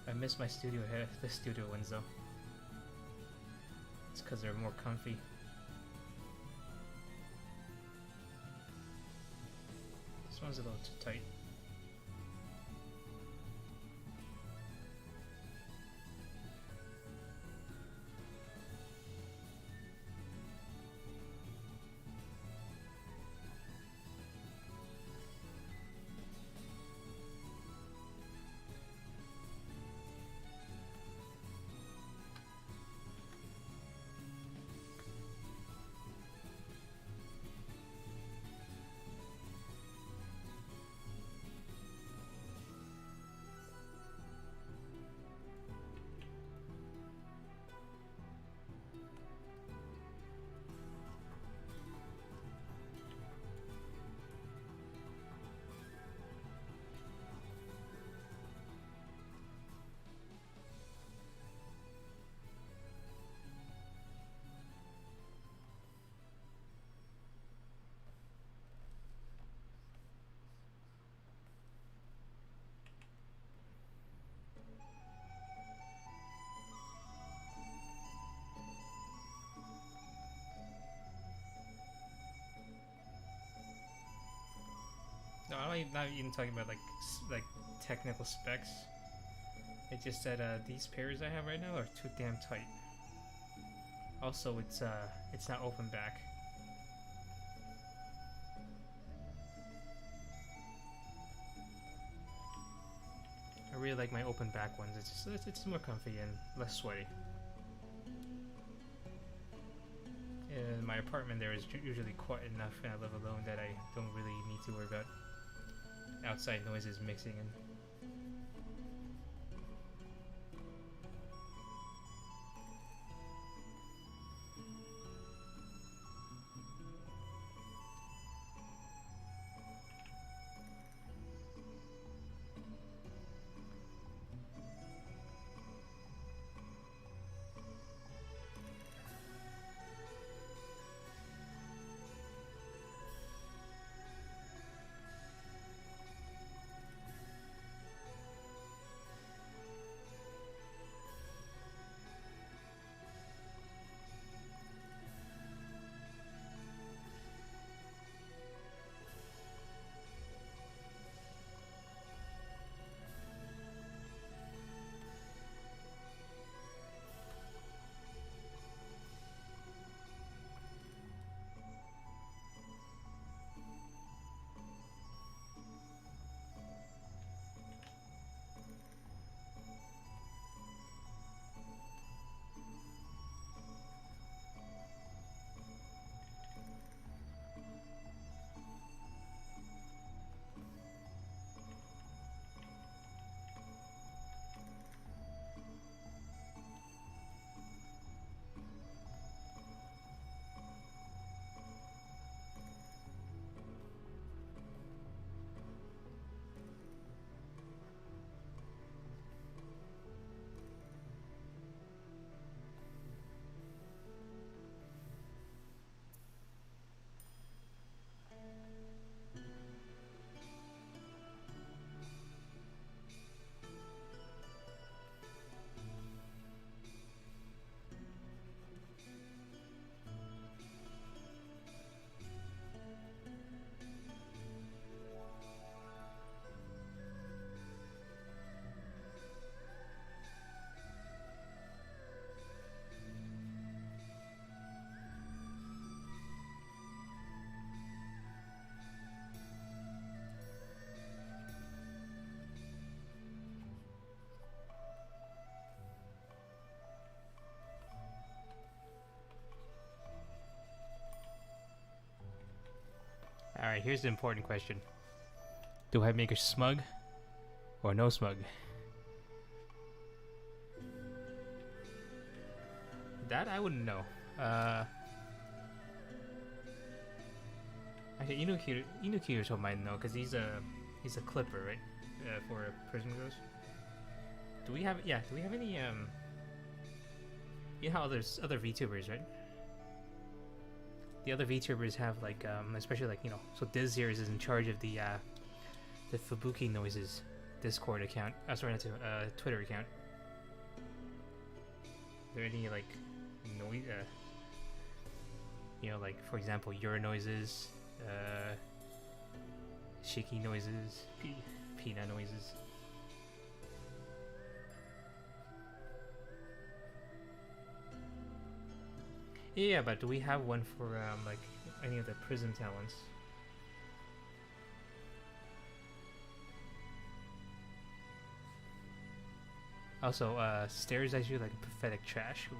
I miss my the studio ones though. It's because they're more comfy. This one's a little too tight. No, I'm not even talking about like technical specs. It's just that these pairs I have right now are too damn tight. Also, it's not open back. I really like my open back ones. It's more comfy and less sweaty. In my apartment, there is usually quite enough, and I live alone, that I don't really need to worry about outside noises mixing in. Alright, here's the important question. Do I make a smug or no smug? That I wouldn't know. Actually, Inukiro might know, because he's a clipper, right? For Prism Ghost. Do we have any you know how there's other VTubers, right? The other VTubers have like especially like, you know, so Diz here is in charge of the Fubuki Noises Discord account. Sorry, not Twitter account. Are there any like noise you know, like for example your noises, shaky noises, peanut noises? Yeah, but do we have one for like any of the Prism talents? Also, Stairs actually like pathetic trash. Ooh.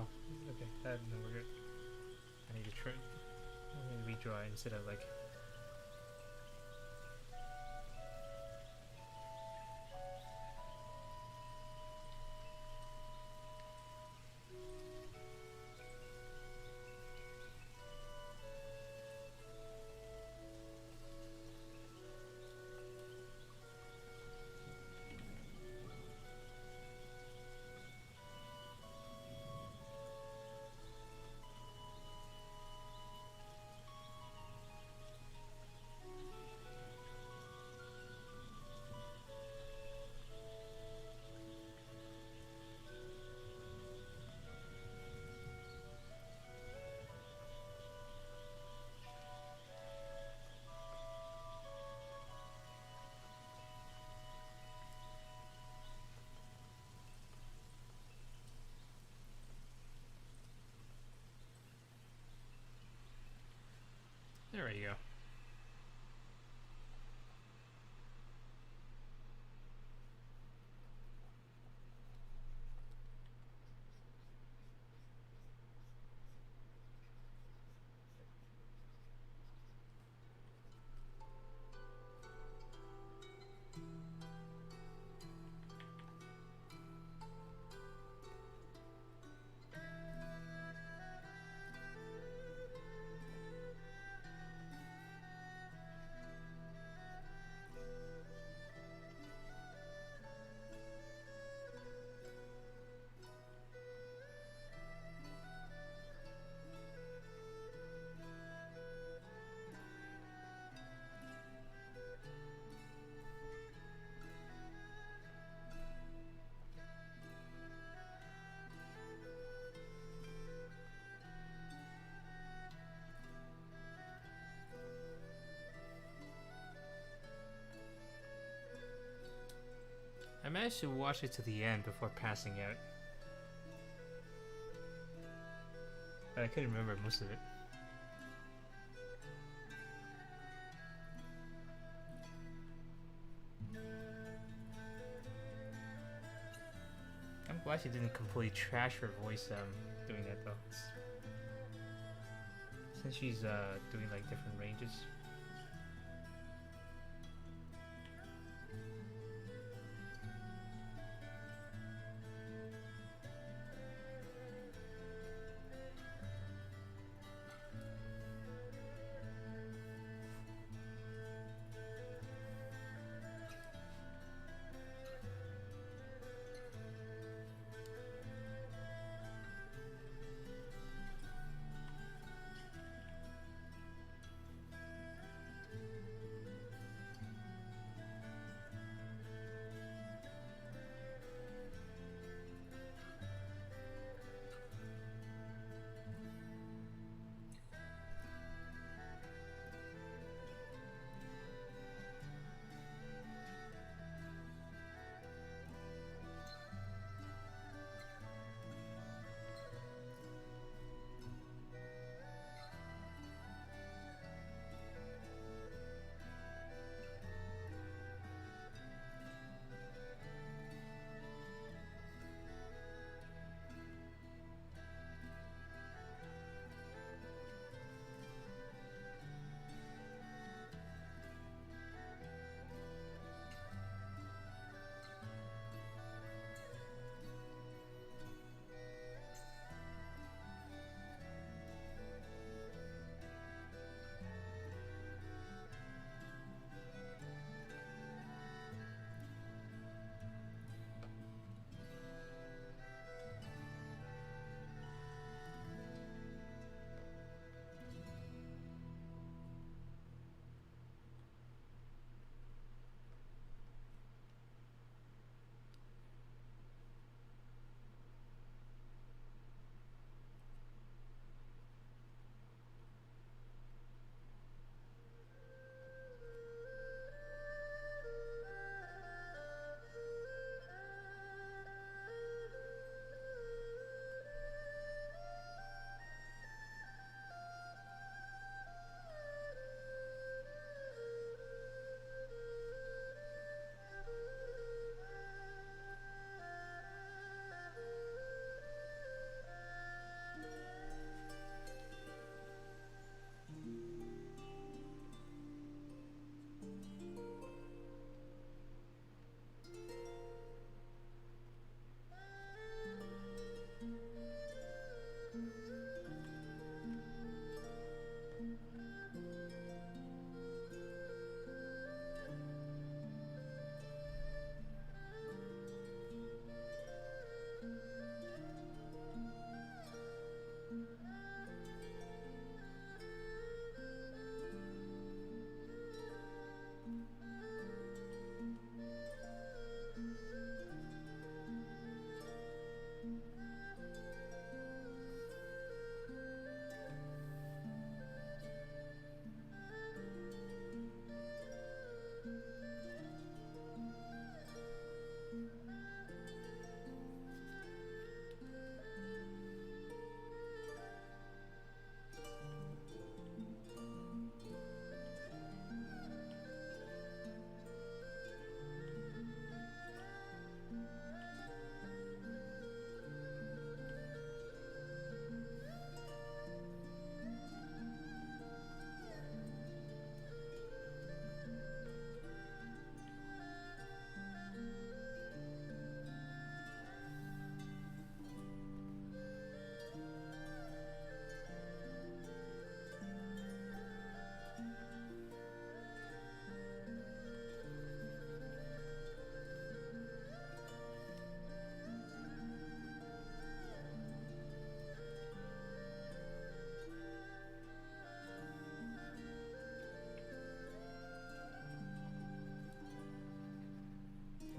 no. Okay, no, we're good. I need to try. I need to redraw it instead of like. There we go. I managed to watch it to the end before passing out. But I couldn't remember most of it. I'm glad she didn't completely trash her voice doing that though. Since she's doing like different ranges.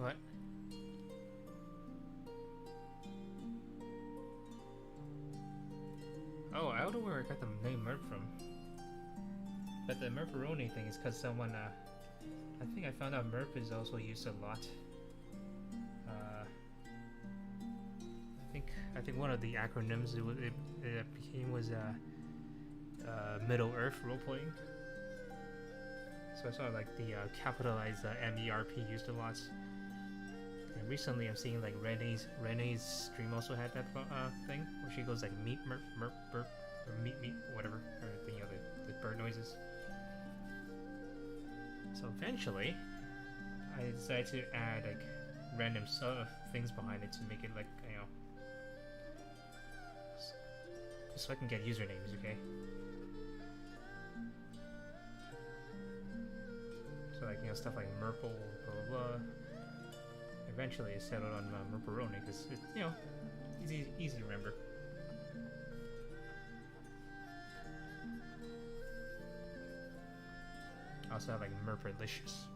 What? Oh, I don't know where I got the name Merp from. But the Merperoni thing is because someone, I think I found out Merp is also used a lot. I think one of the acronyms it became was Middle Earth roleplaying. So I saw like the capitalized MERP used a lot. And recently I'm seeing like Renee's stream also had that thing where she goes like meat merp merp burp or meat whatever, or the bird noises. So eventually I decided to add like random things behind it to make it like, you know, so I can get usernames, okay? So like, you know, stuff like Merple, blah blah blah. Eventually I settled on Merperoni because it's, you know, easy to remember. I also have like Merperlicious.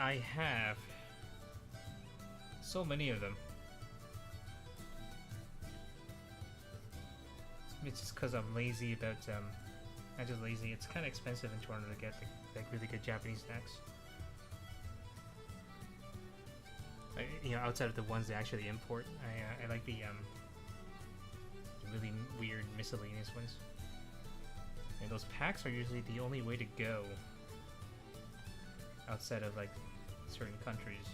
I have so many of them. It's just because I'm lazy about, I'm just lazy. It's kind of expensive in Toronto to get like really good Japanese snacks. You know, outside of the ones they actually import, I like the really weird miscellaneous ones. And those packs are usually the only way to go outside of like certain countries.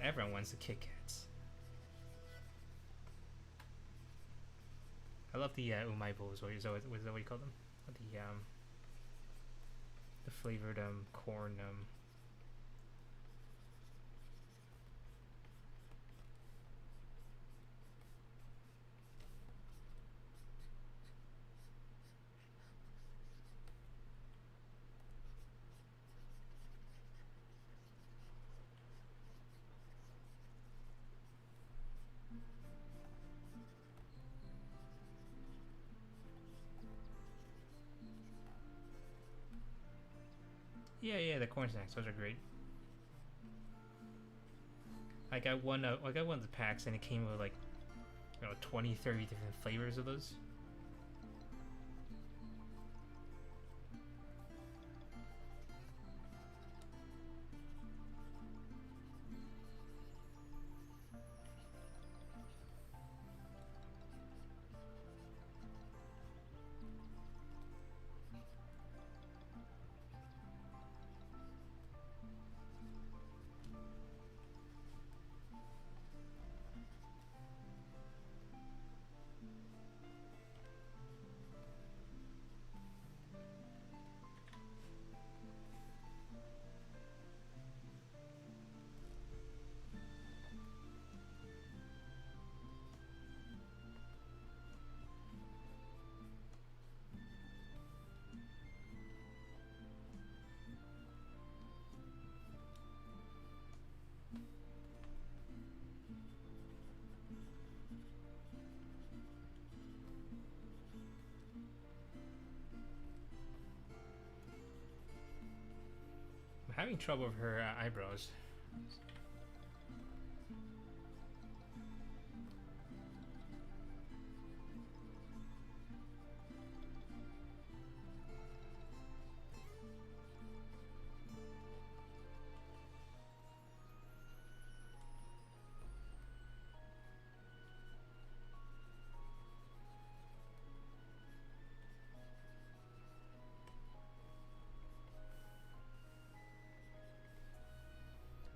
Everyone wants the Kit Kats. I love the umaibo, is that what you call them? The flavored corn yeah, the corn snacks, those are great. I got one of the packs and it came with like, you know, 20, 30 different flavors of those. I'm having trouble with her eyebrows.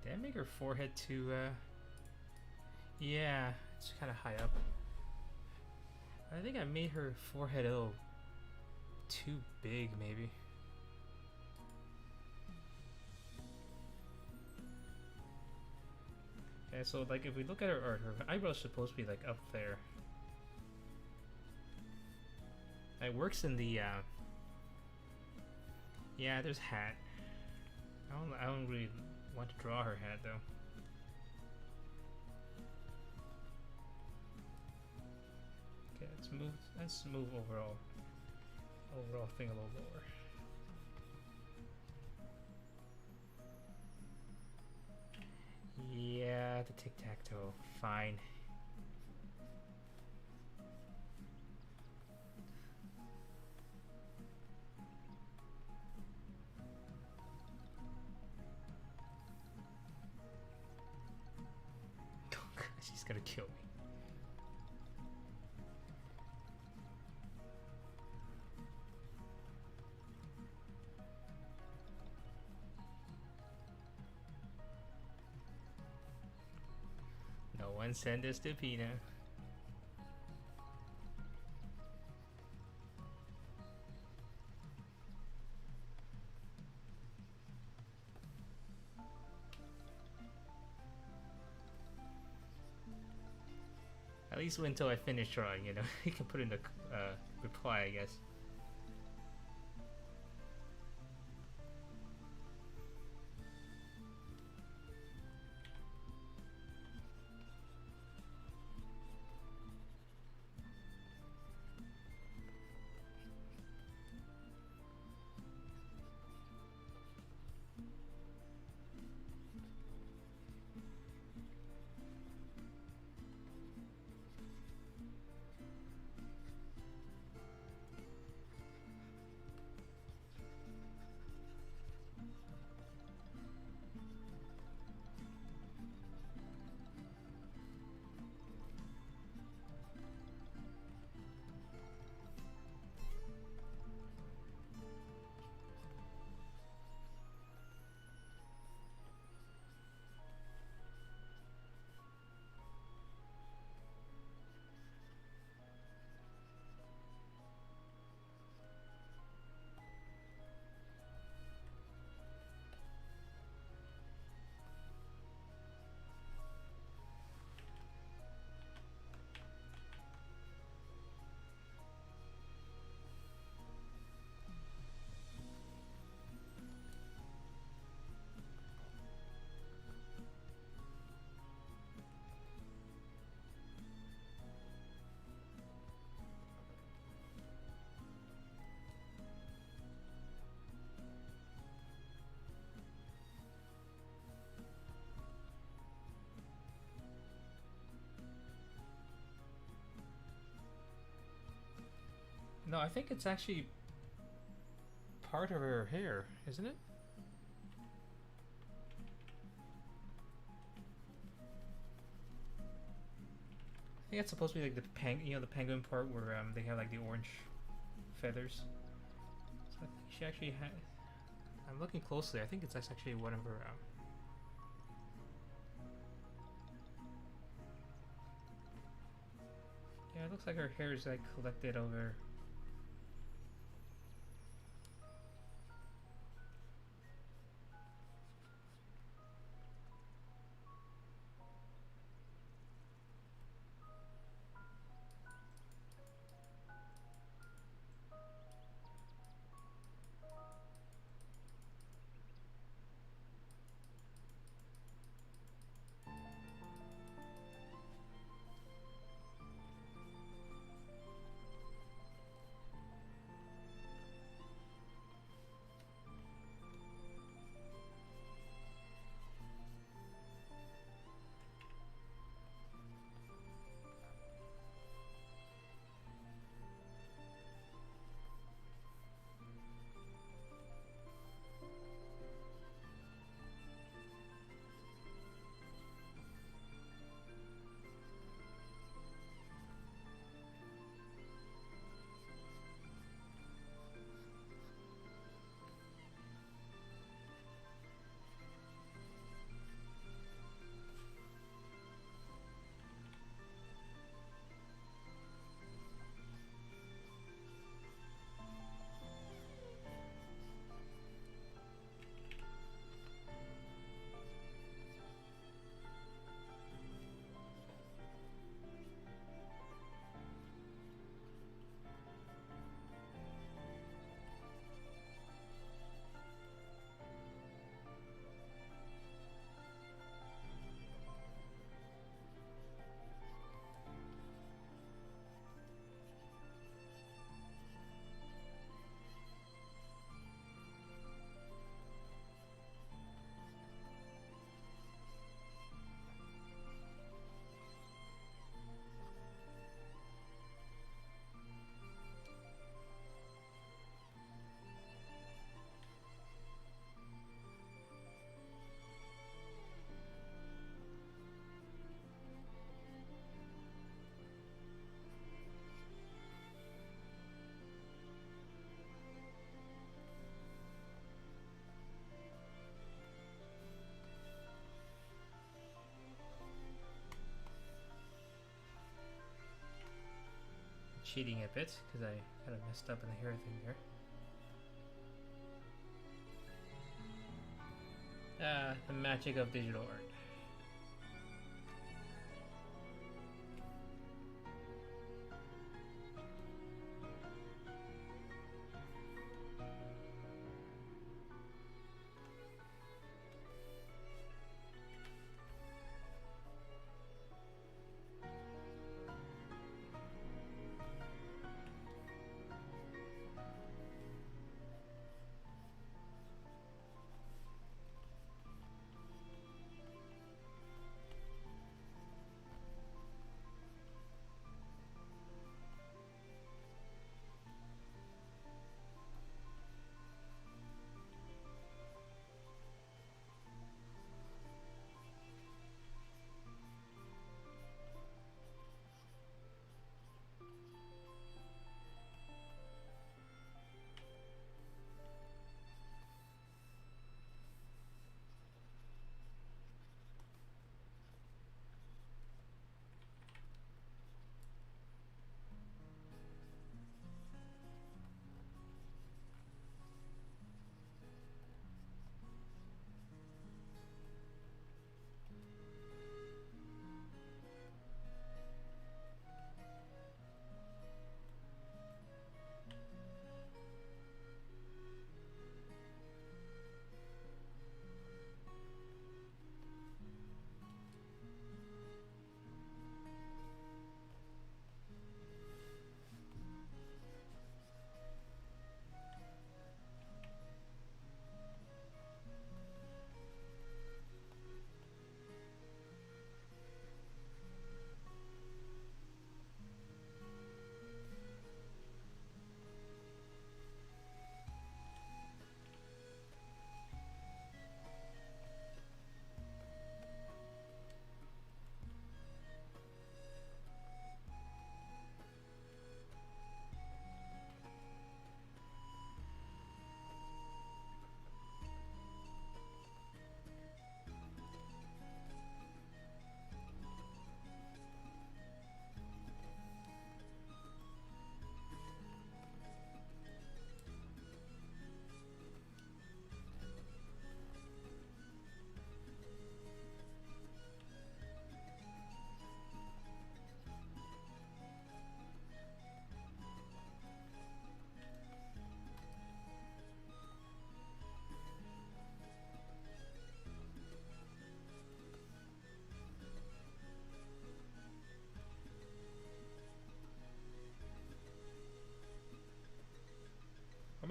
Did I make her forehead too, yeah, it's kind of high up. I think I made her forehead a little too big, maybe. Yeah, so like if we look at her art, her eyebrow's supposed to be like up there. It works in the, yeah, there's hat. I don't really want to draw her hat though. Okay, let's move overall thing a little lower. Yeah, the tic-tac-toe, fine. She's gonna kill me. No one send us to Pina. At least wait until I finish drawing, you know. You can put in the reply, I guess. No, I think it's actually part of her hair, isn't it? I think it's supposed to be like the the penguin part where they have like the orange feathers. So I think she actually had. I'm looking closely. I think it's actually one of her. Yeah, it looks like her hair is like collected over. Cheating a bit because I kind of messed up in the hair thing there. The magic of digital art.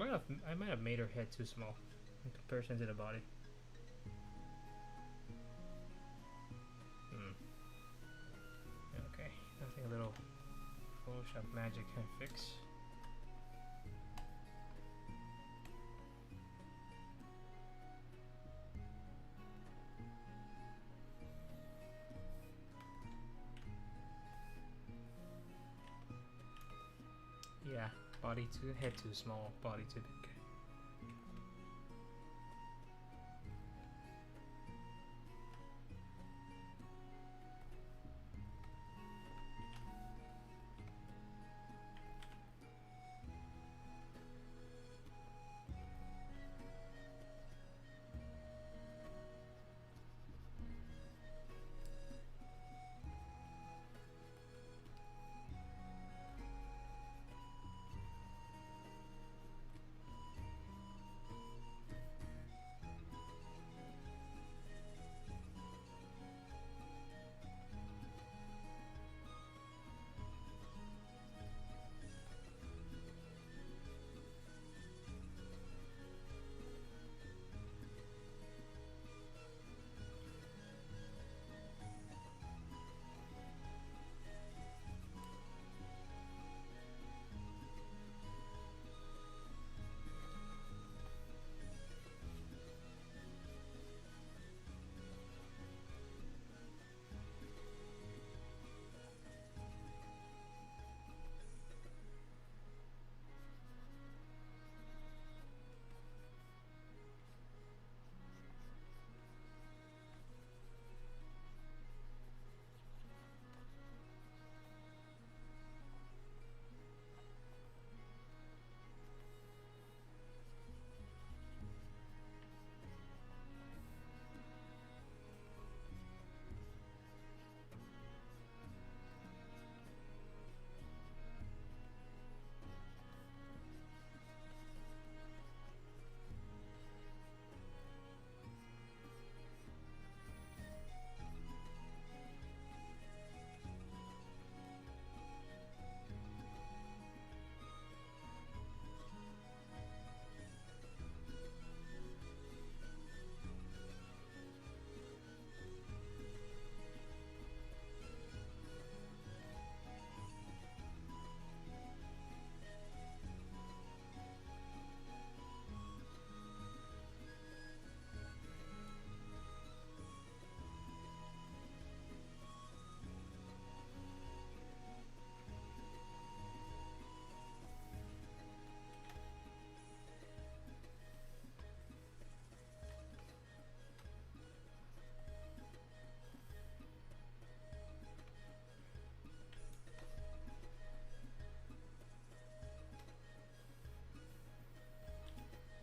I might have made her head too small in comparison to the body. Okay, nothing a little Photoshop magic can fix. Yeah, head too small, body too big.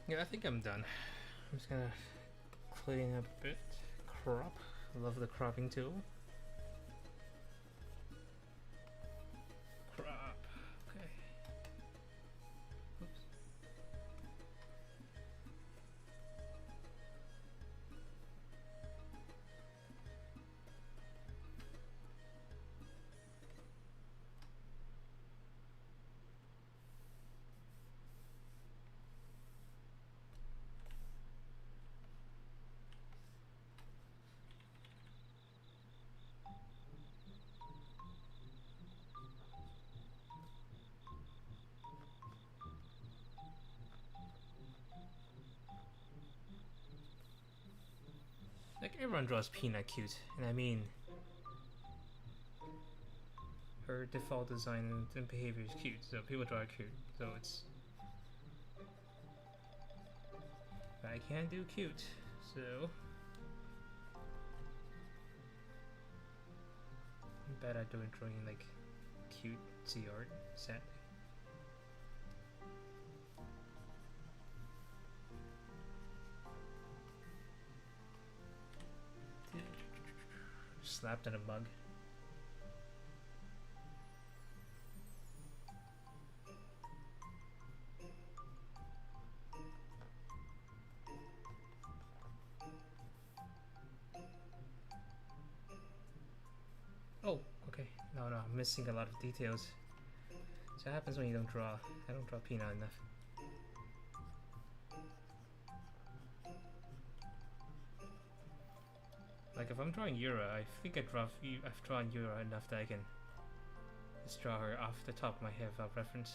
Yeah, I think I'm done. I'm just gonna clean up a bit. Crop. Love the cropping tool. Crop. Okay. Oops. Like, everyone draws Peanut cute, and I mean, her default design and behavior is cute, so people draw her cute. So it's, I can't do cute, so I'm bad at drawing like cutesy art, sadly. Slapped in a mug. Oh, okay. No, I'm missing a lot of details. So what happens when you don't draw? I don't draw Peanut enough. like if I'm drawing Yura, I think I've drawn Yura enough that I can just draw her off the top of my head without reference.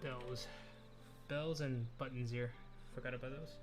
Bells. Bells and buttons here. Forgot about those.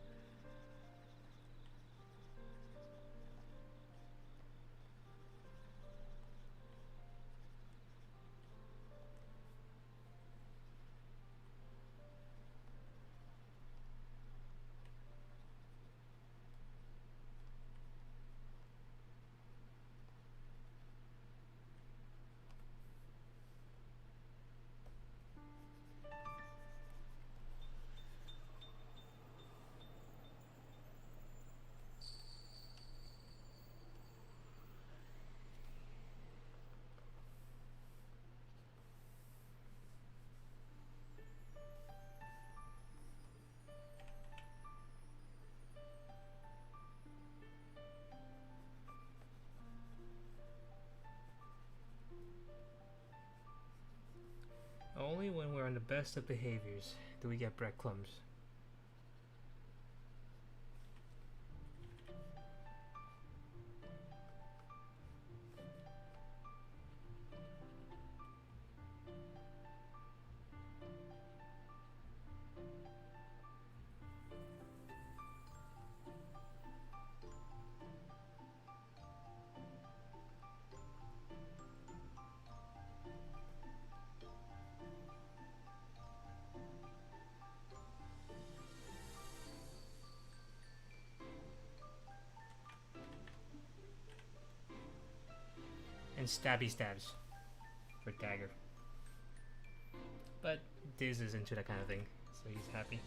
Only when we're on the best of behaviors do we get breadcrumbs. And stabby stabs for dagger. But Diz is into that kind of thing, so he's happy.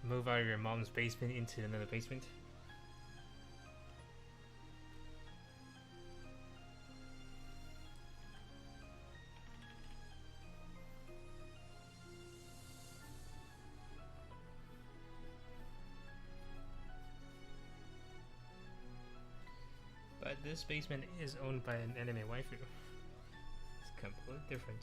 Move out of your mom's basement into another basement. But this basement is owned by an anime waifu. It's completely different.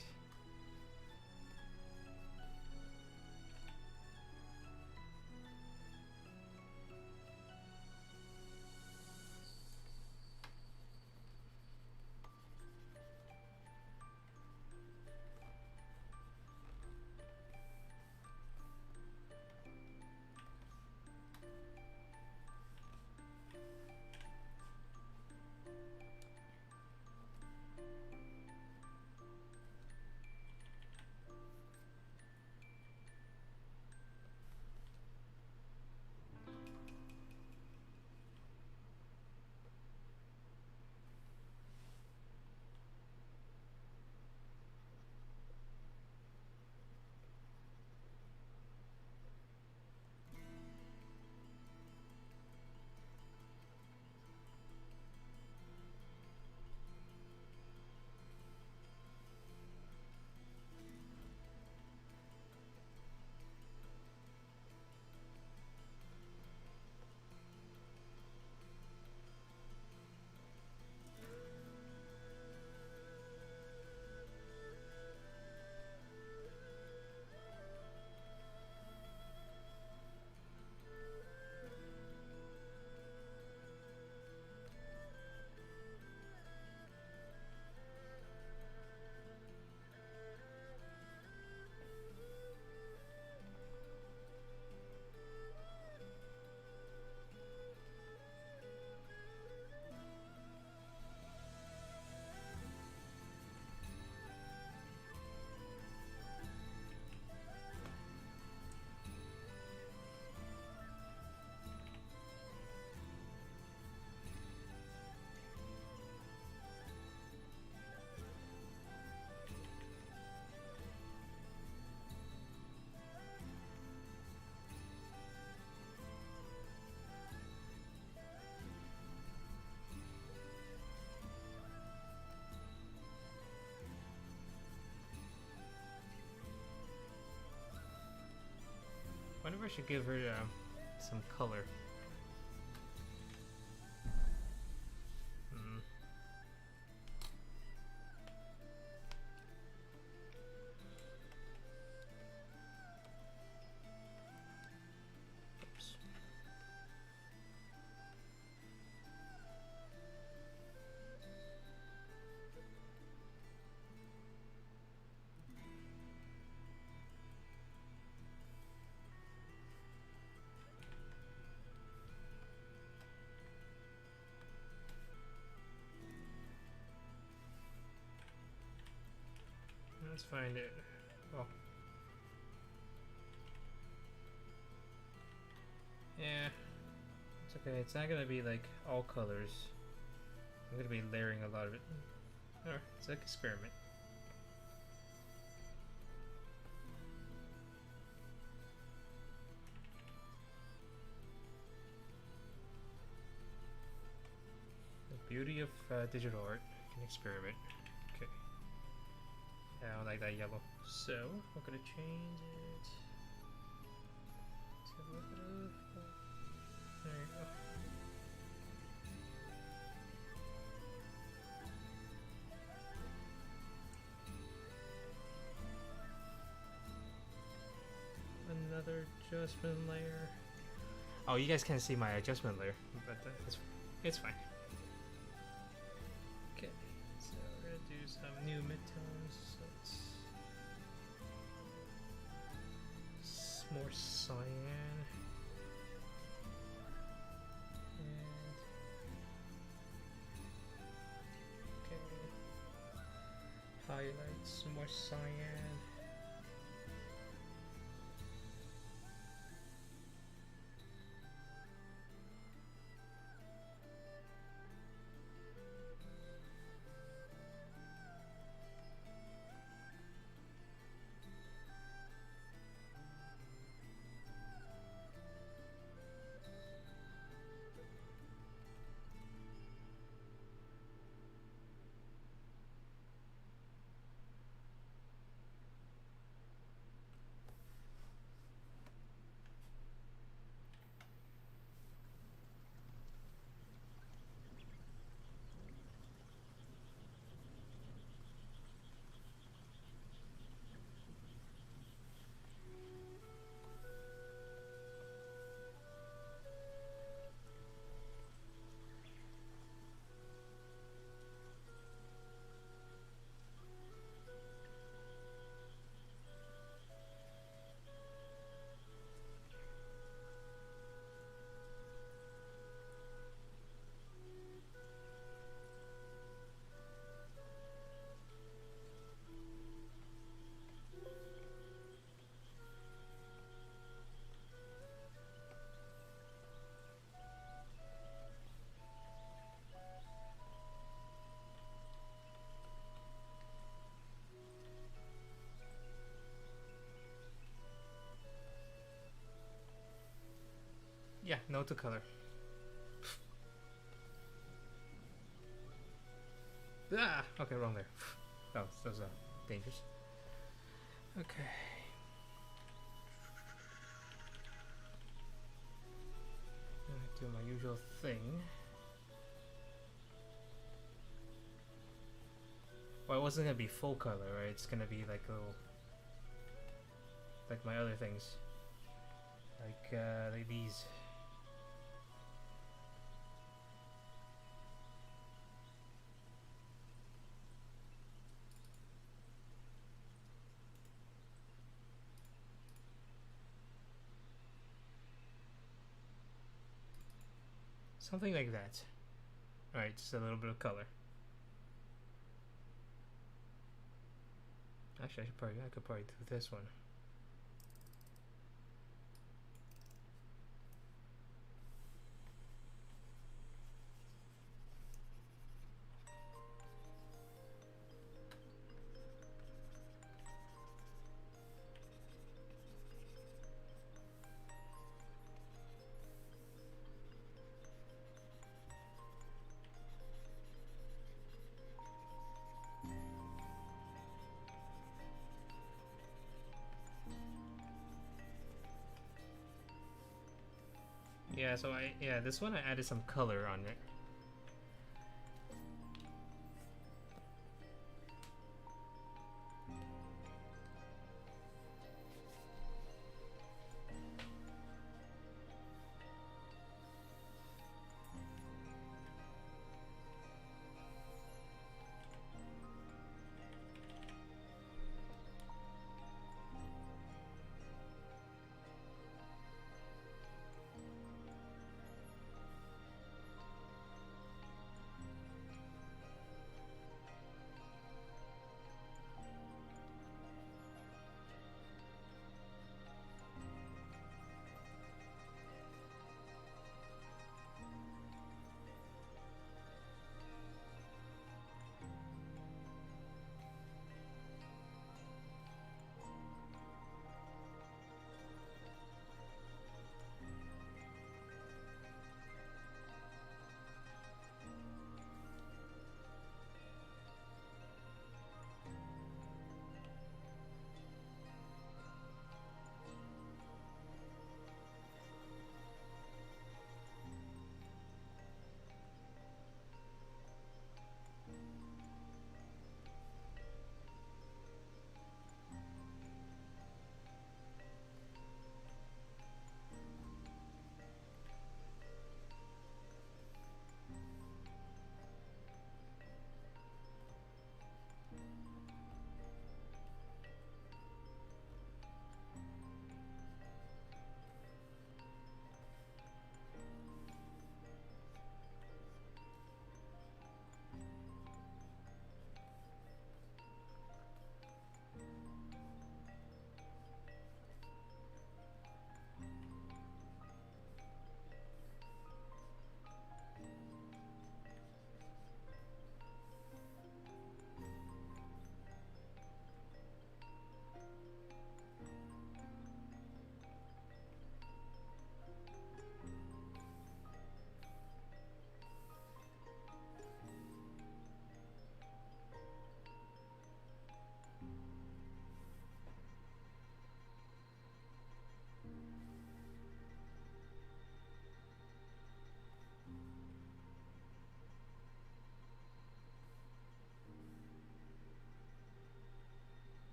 should give her some color. Oops. Let's find it. Well, yeah, it's okay. It's not gonna be like all colors. I'm gonna be layering a lot of it. Alright, it's like an experiment. The beauty of digital art, an experiment. Okay. I don't like that yellow. So, we're gonna change it to a little bit of... There you go. Another adjustment layer. Oh, you guys can't see my adjustment layer, but it's fine. Okay, so we're gonna do some new midtones. So it's more cyan. And okay, highlights, more cyan. Yeah, no to color. Ah, okay, wrong there. That was dangerous. Okay. I'm gonna do my usual thing. Well, it wasn't gonna be full color, right? It's gonna be like a little, like my other things, like these. Something like that. Alright, just a little bit of color. Actually, I could probably do this one. Yeah, so this one I added some color on it.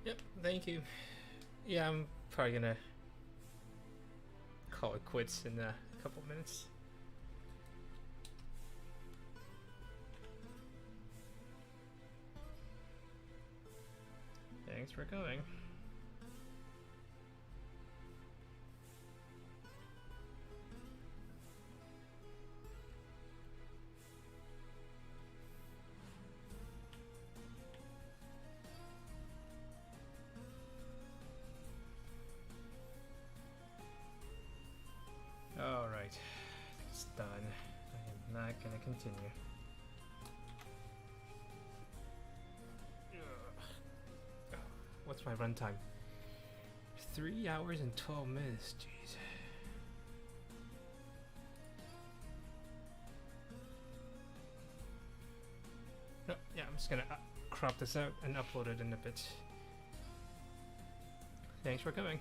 Yep, thank you. Yeah, I'm probably gonna call it quits in a couple minutes. Thanks for going. Alright, it's done. I am not gonna continue. What's my runtime? 3 hours and 12 minutes, jeez. No, yeah, I'm just gonna crop this out and upload it in a bit. Thanks for coming.